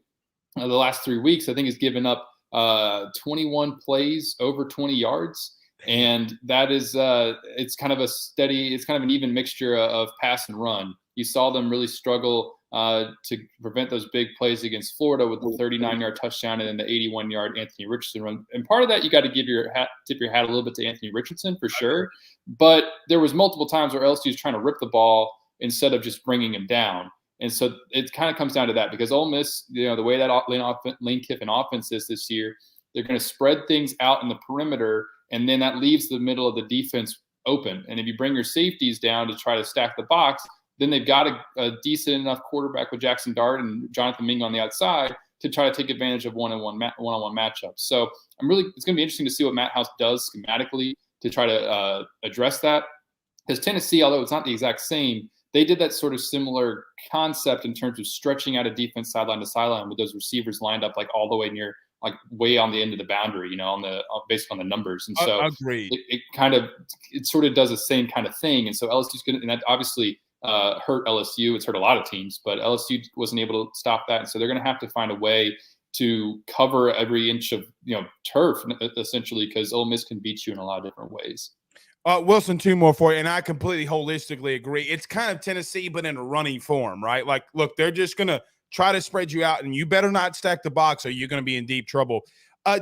the last 3 weeks, I think, has given up 21 plays over 20 yards. And that is, it's kind of an even mixture of pass and run. You saw them really struggle to prevent those big plays against Florida with the 39-yard touchdown and then the 81-yard Anthony Richardson run. And part of that, you got to tip your hat a little bit to Anthony Richardson for sure. But there was multiple times where LSU was trying to rip the ball instead of just bringing him down. And so it kind of comes down to that because Ole Miss, the way that Lane Kiffin offense is this year, they're going to spread things out in the perimeter, and then that leaves the middle of the defense open. And if you bring your safeties down to try to stack the box, then they've got a decent enough quarterback with Jackson Dart and Jonathan Mingo on the outside to try to take advantage of one-on-one matchups. So it's going to be interesting to see what Matt House does schematically to try to address that. Because Tennessee, although it's not the exact same, they did that sort of similar concept in terms of stretching out a defense sideline to sideline with those receivers lined up like all the way near, like way on the end of the boundary, based on the numbers. And so it sort of does the same kind of thing. And so LSU's going to, and that obviously hurt LSU. It's hurt a lot of teams, but LSU wasn't able to stop that. And so they're going to have to find a way to cover every inch of, turf essentially, because Ole Miss can beat you in a lot of different ways. Wilson, two more for you, and I completely holistically agree. It's kind of Tennessee, but in a running form, right? Like, look, they're just going to try to spread you out, and you better not stack the box or you're going to be in deep trouble.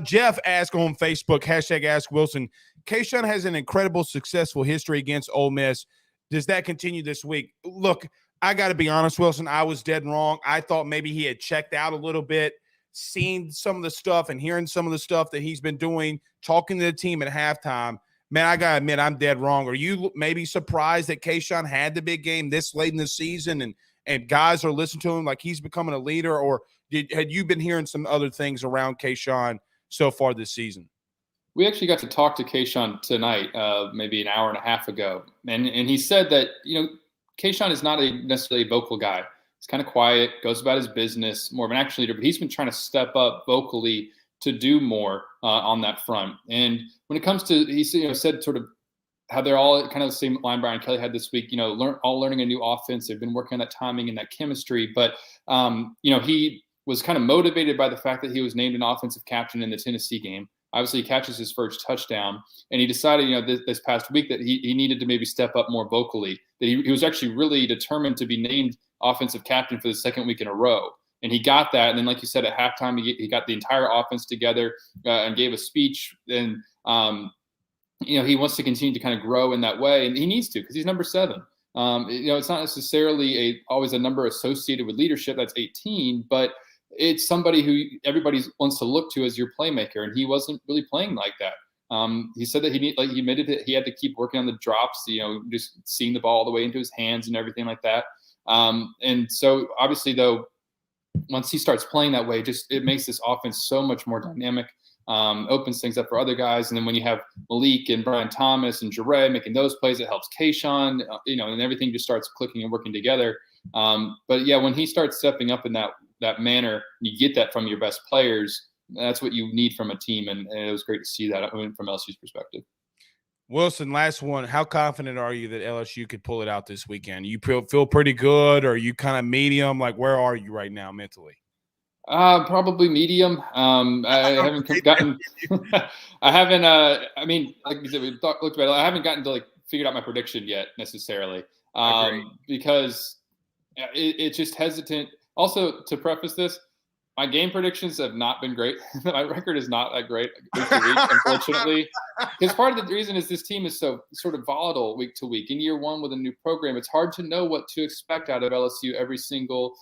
Jeff asked on Facebook, #AskWilson, Kayshawn has an incredible successful history against Ole Miss. Does that continue this week? Look, I got to be honest, Wilson, I was dead wrong. I thought maybe he had checked out a little bit, seeing some of the stuff and hearing some of the stuff that he's been doing, talking to the team at halftime. Man, I got to admit, I'm dead wrong. Are you maybe surprised that Kayshawn had the big game this late in the season and guys are listening to him like he's becoming a leader? Or had you been hearing some other things around Kayshawn so far this season? We actually got to talk to Kayshawn tonight, maybe an hour and a half ago. And he said that, Kayshawn is not necessarily a vocal guy. He's kind of quiet, goes about his business, more of an action leader, but he's been trying to step up vocally to do more on that front. And when it comes to, he said sort of how they're all kind of the same line Brian Kelly had this week, all learning a new offense. They've been working on that timing and that chemistry. But, he was kind of motivated by the fact that he was named an offensive captain in the Tennessee game. Obviously, he catches his first touchdown, and he decided, this past week that he needed to maybe step up more vocally, that he was actually really determined to be named offensive captain for the second week in a row. And he got that. And then, like you said, at halftime, he got the entire offense together and gave a speech. And, he wants to continue to kind of grow in that way. And he needs to, because he's number 7. It's not necessarily always a number associated with leadership. That's 18, but it's somebody who everybody wants to look to as your playmaker. And he wasn't really playing like that. He said that he admitted that he had to keep working on the drops, just seeing the ball all the way into his hands and everything like that. And so obviously, though, once he starts playing that way, it makes this offense so much more dynamic, opens things up for other guys. And then when you have Malik and Brian Thomas and Jure making those plays, it helps Kayshawn, and everything just starts clicking and working together. But yeah, when he starts stepping up in that manner, you get that from your best players. That's what you need from a team, and it was great to see that from LSU's perspective. Wilson, last one. How confident are you that LSU could pull it out this weekend? You feel pretty good, or are you kind of medium? Like, where are you right now mentally? Probably medium. I haven't gotten. I haven't. I mean, like you said, we looked about it. I haven't gotten to figured out my prediction yet necessarily, because it's just hesitant. Also, to preface this, my game predictions have not been great. My record is not that great week to week, unfortunately. Because part of the reason is this team is so sort of volatile week to week. In year one with a new program, it's hard to know what to expect out of LSU every single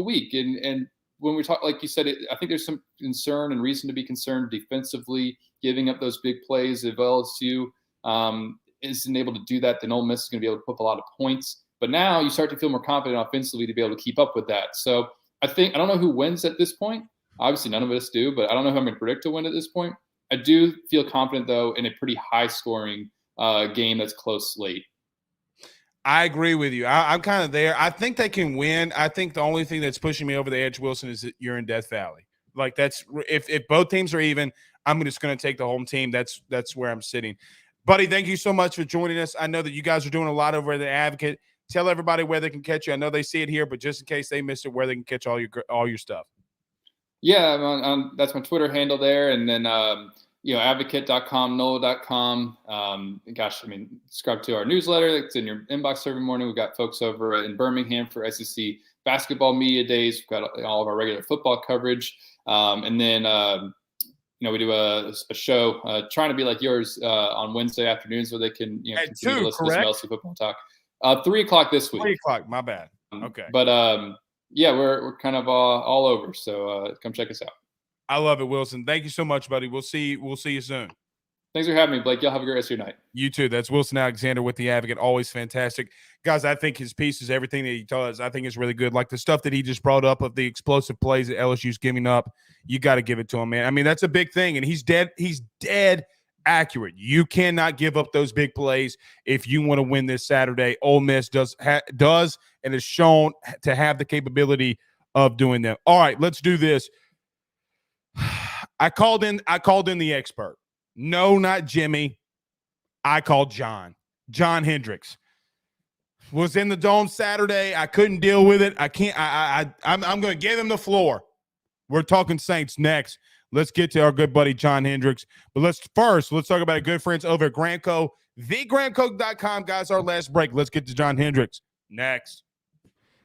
week. And when we talk, like you said, I think there's some concern and reason to be concerned defensively, giving up those big plays. If LSU isn't able to do that, then Ole Miss is going to be able to put up a lot of points. But now you start to feel more confident offensively to be able to keep up with that. So I don't know who wins at this point. Obviously, none of us do, but I don't know who I'm going to predict to win at this point. I do feel confident, though, in a pretty high-scoring game that's close late. I agree with you. I'm kind of there. I think they can win. I think the only thing that's pushing me over the edge, Wilson, is that you're in Death Valley. Like, that's if both teams are even, I'm just going to take the home team. That's where I'm sitting. Buddy, thank you so much for joining us. I know that you guys are doing a lot over at the Advocate. Tell everybody where they can catch you. I know they see it here, but just in case they missed it, where they can catch all your stuff. Yeah, that's my Twitter handle there, and then advocate.com, NOLA.com. Subscribe to our newsletter. It's in your inbox every morning. We've got folks over in Birmingham for SEC basketball media days. We've got all of our regular football coverage, and then we do a show trying to be like yours on Wednesday afternoons, where they can continue to listen to some LSU football talk. 3:00 this week. 3:00. My bad. Okay. But we're kind of all over. So come check us out. I love it, Wilson. Thank you so much, buddy. We'll see you soon. Thanks for having me, Blake. Y'all have a great rest of your night. You too. That's Wilson Alexander with the Advocate. Always fantastic. Guys, I think his pieces, everything that he does, I think is really good. Like the stuff that he just brought up of the explosive plays that LSU's giving up, you got to give it to him, man. I mean, that's a big thing, and he's dead accurate. You cannot give up those big plays if you want to win this Saturday. Ole Miss does and is shown to have the capability of doing that. All right, let's do this. I called in the expert. No, not Jimmy. I called John Hendrix. Was in the Dome Saturday. I couldn't deal with it. I'm going to give him the floor. We're talking Saints next. Let's get to our good buddy John Hendrix. But let's talk about our good friends over at Gramco, thegramco.com. Guys, our last break. Let's get to John Hendrix next.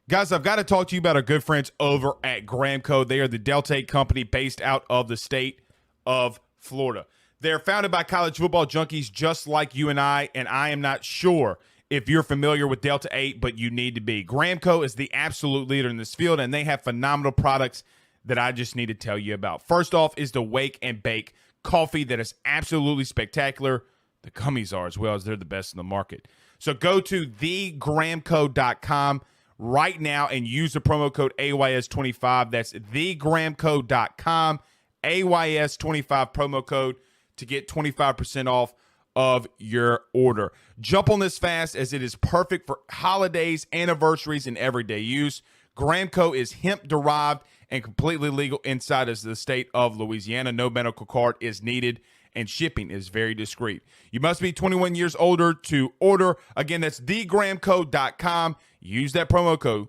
Guys, I've got to talk to you about our good friends over at Gramco. They are the Delta 8 company based out of the state of Florida. They're founded by college football junkies just like you and I am not sure if you're familiar with Delta 8, but you need to be. Gramco is the absolute leader in this field, and they have phenomenal products that I just need to tell you about. First off is the Wake and Bake coffee that is absolutely spectacular. The gummies are as well, as they're the best in the market. So go to thegramco.com right now and use the promo code AYS25. That's thegramco.com, AYS25 promo code to get 25% off of your order. Jump on this fast, as it is perfect for holidays, anniversaries, and everyday use. Gramco is hemp-derived and completely legal inside of the state of Louisiana. No medical card is needed, and shipping is very discreet. You must be 21 years older to order. Again, that's thegramco.com. Use that promo code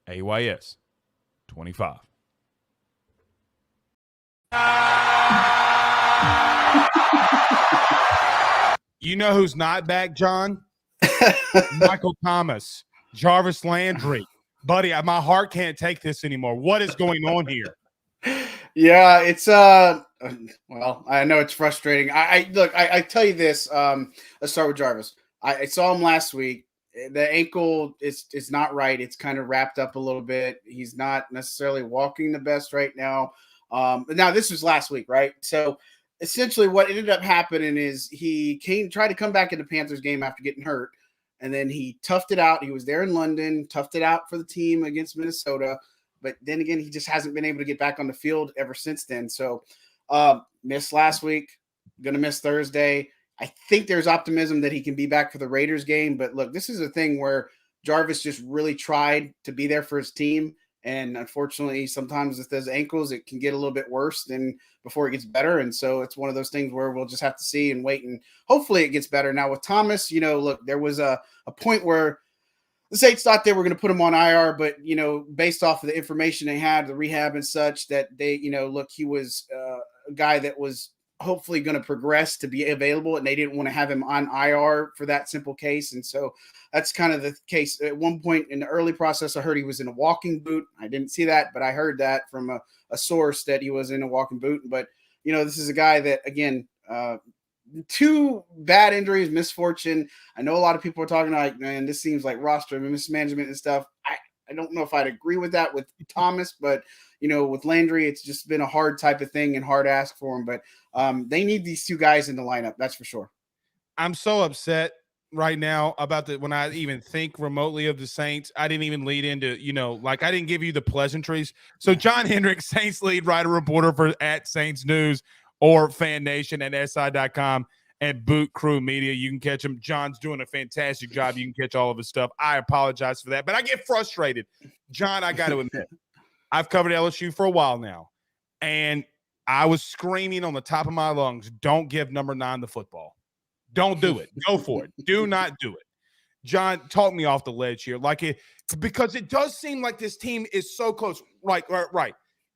AYS25. You know who's not back, John? Michael Thomas, Jarvis Landry, buddy, my heart can't take this anymore. What is going on here? Yeah, it's well, I know it's frustrating. I tell you this. Let's start with Jarvis. I saw him last week. The ankle is not right. It's kind of wrapped up a little bit. He's not necessarily walking the best right now. Now this was last week, right? So essentially what ended up happening is he tried to come back in the Panthers game after getting hurt, and then he toughed it out. He was there in London, toughed it out for the team against Minnesota. But then again, he just hasn't been able to get back on the field ever since then. So missed last week, going to miss Thursday. I think there's optimism that he can be back for the Raiders game. But look, this is a thing where Jarvis just really tried to be there for his team. And unfortunately, sometimes with those ankles, it can get a little bit worse than before it gets better. And so it's one of those things where we'll just have to see and wait. And hopefully it gets better. Now with Thomas, look, there was a point where the Saints thought they were going to put him on IR, but, based off of the information they had, the rehab and such, that they, look, he was a guy that was hopefully going to progress to be available, and they didn't want to have him on IR for that simple case. And so that's kind of the case. At one point in the early process, I heard he was in a walking boot. I didn't see that, but I heard that from a source that he was in a walking boot. But, this is a guy that, again, two bad injuries, misfortune. I know a lot of people are talking like, man, this seems like roster mismanagement and stuff. I don't know if I'd agree with that with Thomas, but with Landry, it's just been a hard type of thing and hard ask for him. But they need these two guys in the lineup. That's for sure. I'm so upset right now about when I even think remotely of the Saints. I didn't even lead into, I didn't give you the pleasantries. So John Hendrix, Saints lead writer reporter for @Saints News or Fan Nation at SI.com and Boot Crew Media. You can catch him. John's doing a fantastic job. You can catch all of his stuff. I apologize for that, but I get frustrated. John, I got to admit, I've covered LSU for a while now, and I was screaming on the top of my lungs, don't give number 9 the football. Don't do it. Go for it. Do not do it. John, talk me off the ledge here. Because it does seem like this team is so close. Right.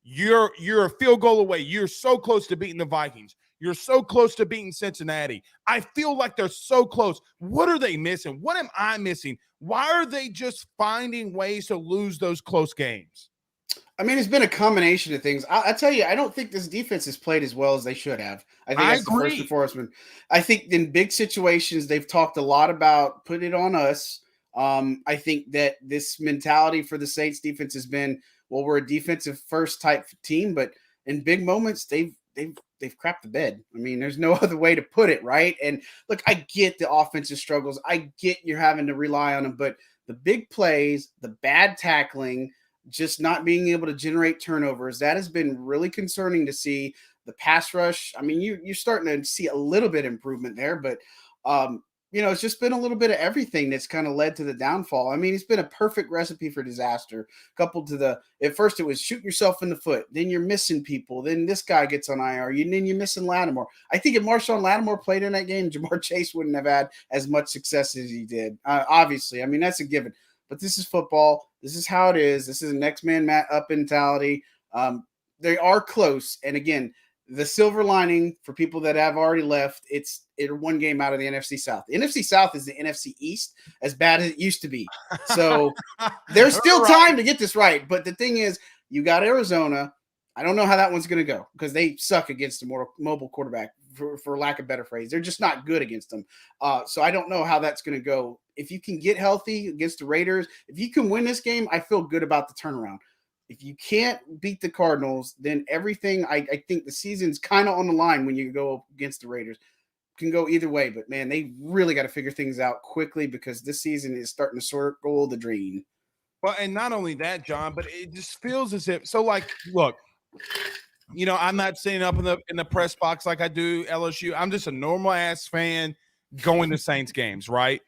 You're a field goal away. You're so close to beating the Vikings. You're so close to beating Cincinnati. I feel like they're so close. What are they missing? What am I missing? Why are they just finding ways to lose those close games? I mean, it's been a combination of things. I tell you, I don't think this defense has played as well as they should have. I think that's the first and foremost. I think in big situations, they've talked a lot about put it on us. I think that this mentality for the Saints defense has been, well, we're a defensive first type team, but in big moments, they've crapped the bed. I mean, there's no other way to put it, right? And look, I get the offensive struggles. I get you're having to rely on them, but the big plays, the bad tackling, just not being able to generate turnovers, that has been really concerning to see. The pass rush, I mean, you're starting to see a little bit of improvement there, but it's just been a little bit of everything that's kind of led to the downfall. I mean, it's been a perfect recipe for disaster, coupled to at first it was shoot yourself in the foot, then you're missing people, then this guy gets on IR, then you're missing Lattimore. I think if Marshawn Lattimore played in that game, Jamar Chase wouldn't have had as much success as he did. Obviously, I mean, that's a given. But this is football. This is how it is. This is a next man up mentality. They are close. And again, the silver lining for people that have already left, it's one game out of the NFC South. The NFC South is the NFC East, as bad as it used to be. So there's still time to get this right. But the thing is, you got Arizona. I don't know how that one's going to go because they suck against a more mobile quarterback, for lack of better phrase. They're just not good against them. So I don't know how that's going to go. If you can get healthy against the Raiders, if you can win this game, I feel good about the turnaround. If you can't beat the Cardinals, then everything, I think the season's kind of on the line when you go against the Raiders. Can go either way, but man, they really got to figure things out quickly because this season is starting to circle the drain. Well, and not only that, John, but it just feels as if look, I'm not sitting up in the press box like I do LSU. I'm just a normal ass fan going to Saints games, right?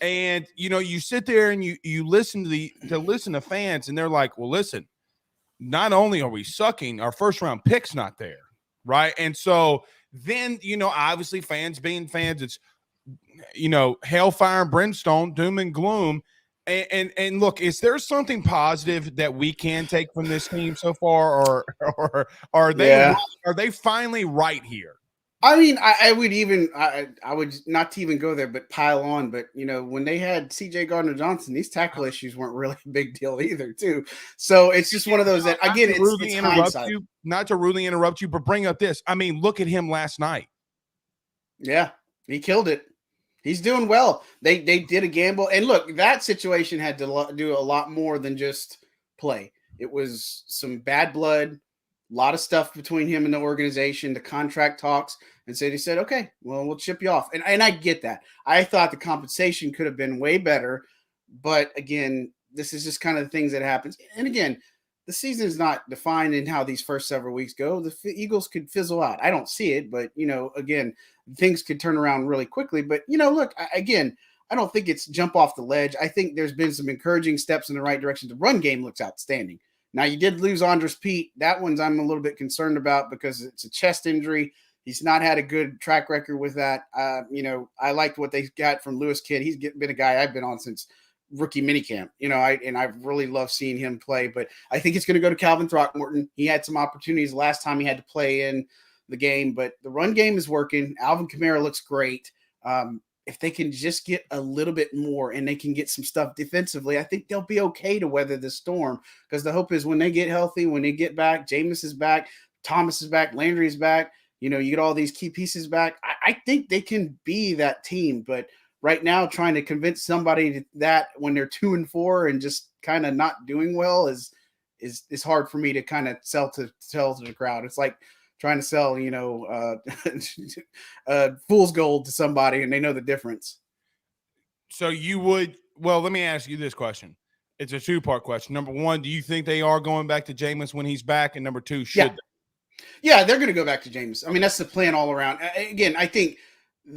And you sit there and you listen to fans, and they're like, well, listen, not only are we sucking, our first round pick's not there, right? And so then obviously fans being fans, it's hellfire and brimstone, doom and gloom. And look, is there something positive that we can take from this team so far, or are they finally right here? I mean, I would even I would not to even go there, but pile on. But when they had C.J. Gardner-Johnson, these tackle issues weren't really a big deal either, too. So it's just one of those that again, it's hindsight. Not to rudely interrupt you, but bring up this. I mean, look at him last night. Yeah, he killed it. He's doing well. They did a gamble, and look, that situation had to do a lot more than just play. It was some bad blood, a lot of stuff between him and the organization, the contract talks, and so he said, "Okay, well, we'll chip you off." And I get that. I thought the compensation could have been way better, but again, this is just kind of the things that happens. And again, the season is not defined in how these first several weeks go. The Eagles could fizzle out. I don't see it, but again, things could turn around really quickly. But look, again, I don't think it's jump off the ledge. I think there's been some encouraging steps in the right direction. The run game looks outstanding. Now you did lose Andres Pete. That one's I'm a little bit concerned about because it's a chest injury. He's not had a good track record with that. I liked what they got from Lewis Kidd. He's been a guy I've been on since rookie minicamp, I really love seeing him play, but I think it's going to go to Calvin Throckmorton. He had some opportunities last time he had to play in the game, but the run game is working. Alvin Kamara looks great. If they can just get a little bit more and they can get some stuff defensively, I think they'll be okay to weather the storm because the hope is when they get healthy, when they get back, Jameis is back, Thomas is back, Landry is back, you get all these key pieces back. I think they can be that team, but right now, trying to convince somebody that when they're 2-4 and just kind of not doing well is hard for me to kind of tell to the crowd. It's like trying to sell, fool's gold to somebody and they know the difference. So you would, well, let me ask you this question. It's a two-part question. Number one, do you think they are going back to Jameis when he's back? And number two, should they? Yeah, they're going to go back to Jameis. I mean, that's the plan all around. Again, I think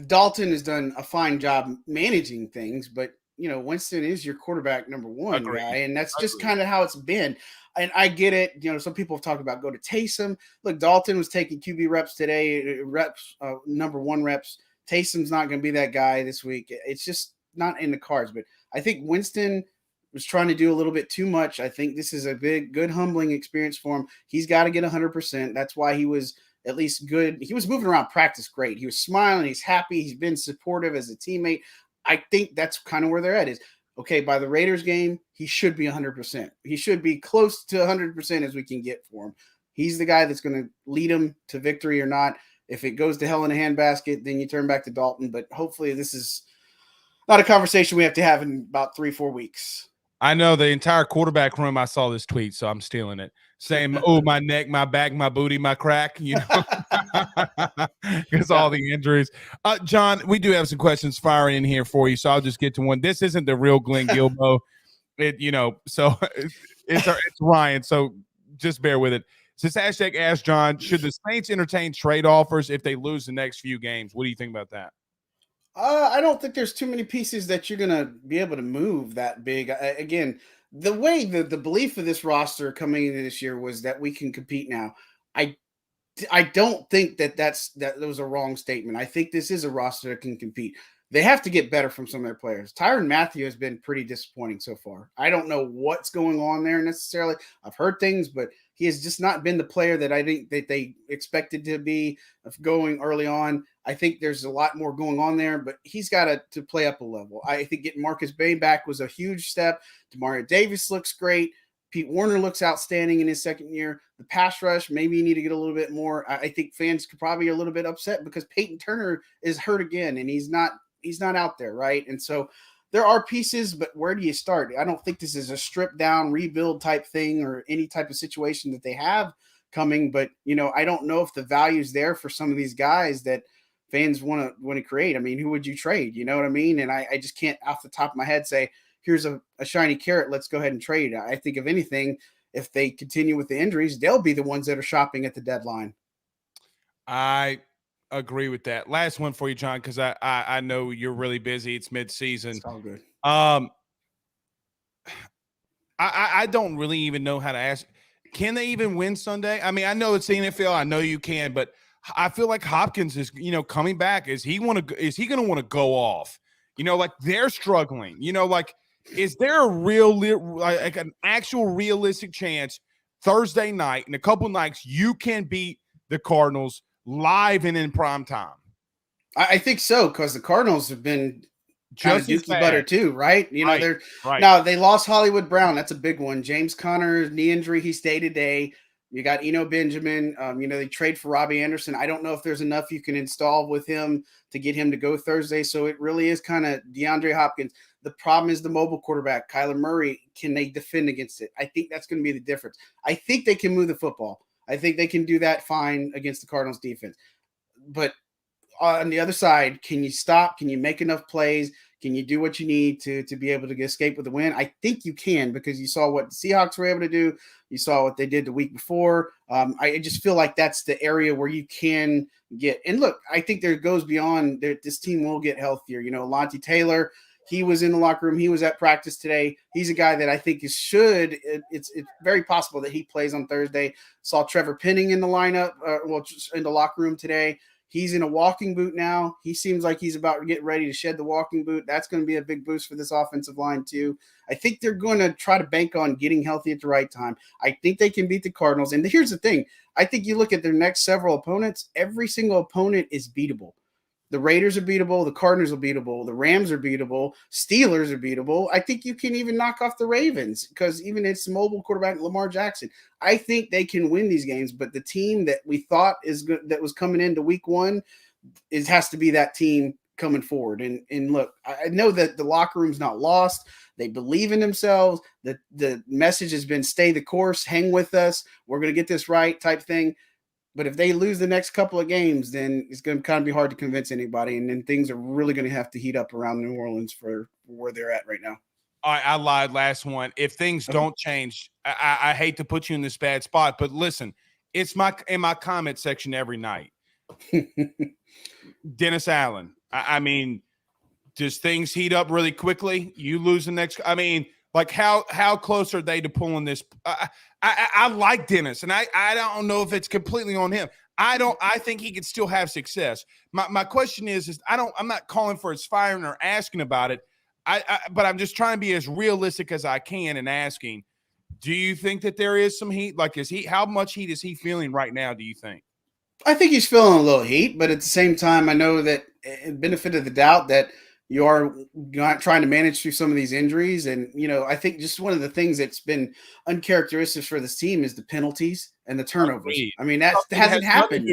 Dalton has done a fine job managing things, but Winston is your quarterback number one guy, and that's just kind of how it's been. And I get it. Some people have talked about go to Taysom. Look, Dalton was taking QB reps today, number one reps. Taysom's not going to be that guy this week. It's just not in the cards. But I think Winston was trying to do a little bit too much. I think this is a good, humbling experience for him. He's got to get 100%. That's why he was at least good. He was moving around practice great. He was smiling. He's happy. He's been supportive as a teammate. I think that's kind of where they're at is, okay, by the Raiders game, he should be 100%. He should be close to 100% as we can get for him. He's the guy that's going to lead him to victory or not. If it goes to hell in a handbasket, then you turn back to Dalton. But hopefully this is not a conversation we have to have in about 3-4 weeks. I know the entire quarterback room. I saw this tweet, so I'm stealing it. Saying, "Oh, my neck, my back, my booty, my crack." Because all the injuries. John, we do have some questions firing in here for you, so I'll just get to one. This isn't the real Glenn Gilbo, so it's Ryan. So just bear with it. Since hashtag Ask John, should the Saints entertain trade offers if they lose the next few games? What do you think about that? I don't think there's too many pieces that you're going to be able to move that big. Again, the way the belief of this roster coming into this year was that we can compete now. I don't think that was a wrong statement. I think this is a roster that can compete. They have to get better from some of their players. Tyrann Mathieu has been pretty disappointing so far. I don't know what's going on there necessarily. I've heard things, but he has just not been the player that I think that they expected to be going early on. I think there's a lot more going on there, but he's got to play up a level. I think getting Marcus Bain back was a huge step. Demario Davis looks great. Pete Warner looks outstanding in his second year. The pass rush, maybe you need to get a little bit more. I think fans could probably be a little bit upset because Peyton Turner is hurt again, and he's not out there, right? And so there are pieces, but where do you start? I don't think this is a stripped down rebuild type thing or any type of situation that they have coming, but I don't know if the value is there for some of these guys that fans want to create. I mean, who would you trade? You know what I mean? And I just can't off the top of my head say, here's a shiny carrot. Let's go ahead and trade. I think if anything, if they continue with the injuries, they'll be the ones that are shopping at the deadline. I agree with that. Last one for you, John, because I know you're really busy. It's mid-season. It's all good. I don't really even know how to ask. Can they even win Sunday? I mean, I know it's the NFL. I know you can, but I feel like Hopkins is, coming back. Is he going to want to go off? Like they're struggling. Is there an actual realistic chance Thursday night in a couple nights you can beat the Cardinals live and in prime time? I think so, because the Cardinals have been kind of Just as dookie butter bad. too, right? You know, Right, they're right. now they lost Hollywood Brown. That's a big one. James Conner, knee injury, he's day to day. You got Eno Benjamin. You know, they trade for Robbie Anderson. I don't know if there's enough you can install with him to get him to go Thursday. So it really is kind of DeAndre Hopkins. The problem is the mobile quarterback, Kyler Murray. Can they defend against it? I think that's going to be the difference. I think they can move the football. I think they can do that fine against the Cardinals defense. But on the other side, can you stop? Can you make enough plays? Can you do what you need to be able to escape with the win? I think you can, because you saw what the Seahawks were able to do. You saw what they did the week before. I just feel like that's the area where you can get. And look, I think there goes beyond. This team will get healthier. You know, Lonte Taylor, he was in the locker room. He was at practice today. He's a guy that I think it's very possible that he plays on Thursday. Saw Trevor Penning in the lineup, just in the locker room today. He's in a walking boot now. He seems like he's about to get ready to shed the walking boot. That's going to be a big boost for this offensive line too. I think they're going to try to bank on getting healthy at the right time. I think they can beat the Cardinals. And here's the thing. I think you look at their next several opponents, every single opponent is beatable. The Raiders are beatable. The Cardinals are beatable. The Rams are beatable. Steelers are beatable. I think you can even knock off the Ravens, because even it's mobile quarterback Lamar Jackson. I think they can win these games, but the team that we thought is good, that was coming into week one, has to be that team coming forward. And look, I know that the locker room's not lost. They believe in themselves. The message has been stay the course, hang with us. We're going to get this right type thing. But if they lose the next couple of games, then it's going to kind of be hard to convince anybody. And then things are really going to have to heat up around New Orleans for where they're at right now. All right, I lied. Last one. If things don't change, I hate to put you in this bad spot, but listen, it's in my comment section every night. Dennis Allen. I mean, does things heat up really quickly? You lose the next. I mean, like how close are they to pulling this? I like Dennis, and I don't know if it's completely on him. I think he could still have success. My question is I'm not calling for his firing or asking about it. But I'm just trying to be as realistic as I can and asking, do you think that there is some heat? Like, how much heat is he feeling right now, do you think? I think he's feeling a little heat, but at the same time, I know that benefit of the doubt that you are not trying to manage through some of these injuries. And, you know, I think just one of the things that's been uncharacteristic for this team is the penalties and the turnovers. Agreed. I mean, that hasn't happened.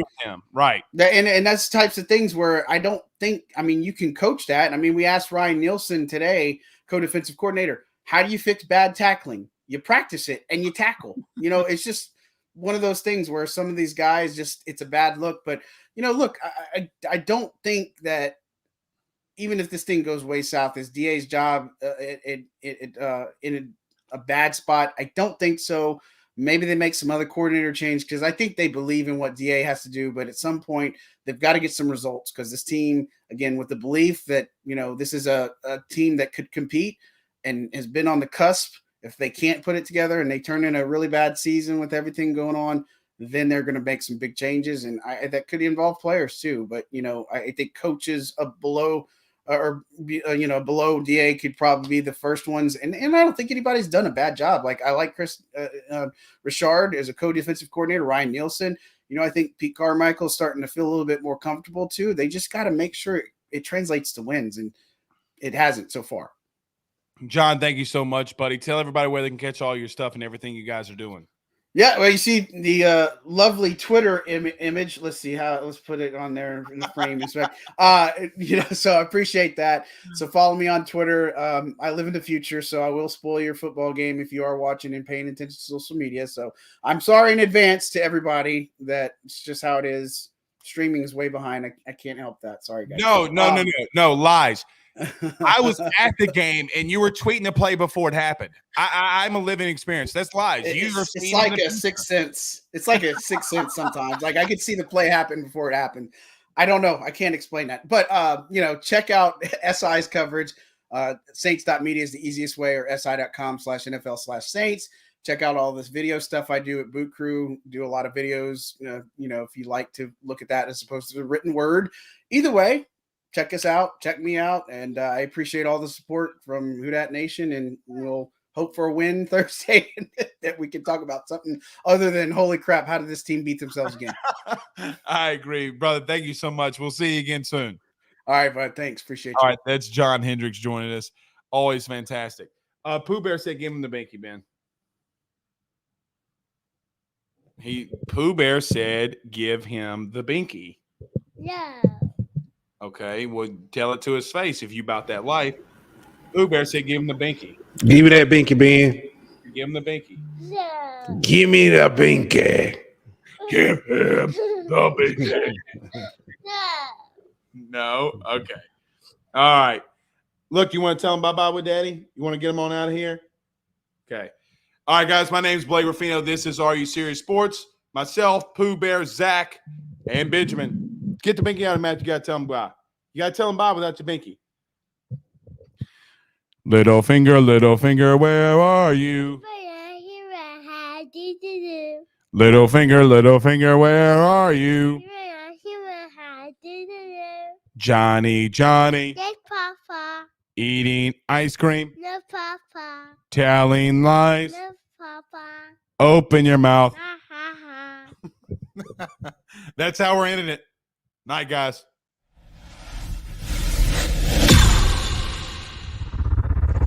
Right. And that's the types of things where I don't think, I mean, you can coach that. I mean, we asked Ryan Nielsen today, co-defensive coordinator, how do you fix bad tackling? You practice it and you tackle. You know, it's just one of those things where some of these guys just, it's a bad look. But, you know, look, I don't think that even if this thing goes way south, is DA's job in a bad spot? I don't think so. Maybe they make some other coordinator change, because I think they believe in what DA has to do. But at some point, they've got to get some results, because this team, again, with the belief that, you know, this is a team that could compete and has been on the cusp. If they can't put it together and they turn in a really bad season with everything going on, then they're going to make some big changes. And that could involve players too. But, you know, I think coaches below DA could probably be the first ones. And I don't think anybody's done a bad job. Like, I like Chris Richard as a co-defensive coordinator, Ryan Nielsen. You know, I think Pete Carmichael's starting to feel a little bit more comfortable too. They just got to make sure it translates to wins, and it hasn't so far. John, thank you so much, buddy. Tell everybody where they can catch all your stuff and everything you guys are doing. Yeah, well, you see the lovely Twitter image. Let's put it on there in the frame. You know, so I appreciate that. So follow me on Twitter. I live in the future, so I will spoil your football game if you are watching and paying attention to social media. So I'm sorry in advance to everybody. That it's just how it is. Streaming is way behind. I can't help that. Sorry, guys. No, lies. I was at the game and you were tweeting the play before it happened. I'm a living experience. That's lies. It's like a sixth sense. It's like a sixth sense sometimes. Like, I could see the play happen before it happened. I don't know. I can't explain that. But, you know, check out SI's coverage. Saints.media is the easiest way, or si.com/NFL/Saints. Check out all this video stuff I do at Boot Crew. Do a lot of videos, you know, if you like to look at that as opposed to the written word. Either way, check us out, check me out, and I appreciate all the support from Who Dat Nation, and we'll hope for a win Thursday that we can talk about something other than holy crap, how did this team beat themselves again? I agree, brother. Thank you so much. We'll see you again soon. All right, bud. Thanks. Appreciate you. All right, that's John Hendrix joining us. Always fantastic. Pooh Bear said, "Give him the binky, Ben." Pooh Bear said, "Give him the binky." No. Okay, well, tell it to his face if you about that life. Pooh Bear said, "Give him the binky." Give me that binky, Ben. Give him the binky. No. Give me the binky. Give him the binky. No. No. Okay. All right. Look, you want to tell him bye-bye with Daddy? You want to get him on out of here? Okay. All right, guys. My name is Blake Ruffino. This is Are You Serious Sports? Myself, Pooh Bear, Zach, and Benjamin. Get the binky out of Matt. You got to tell him bye. You got to tell him bye without the binky. Little finger, where are you? Little finger, where are you? Johnny, Yes, Papa. eating ice cream, No, Papa. telling lies. No, Papa. Open your mouth. Ha ha ha. That's how we're ending it. Night, guys.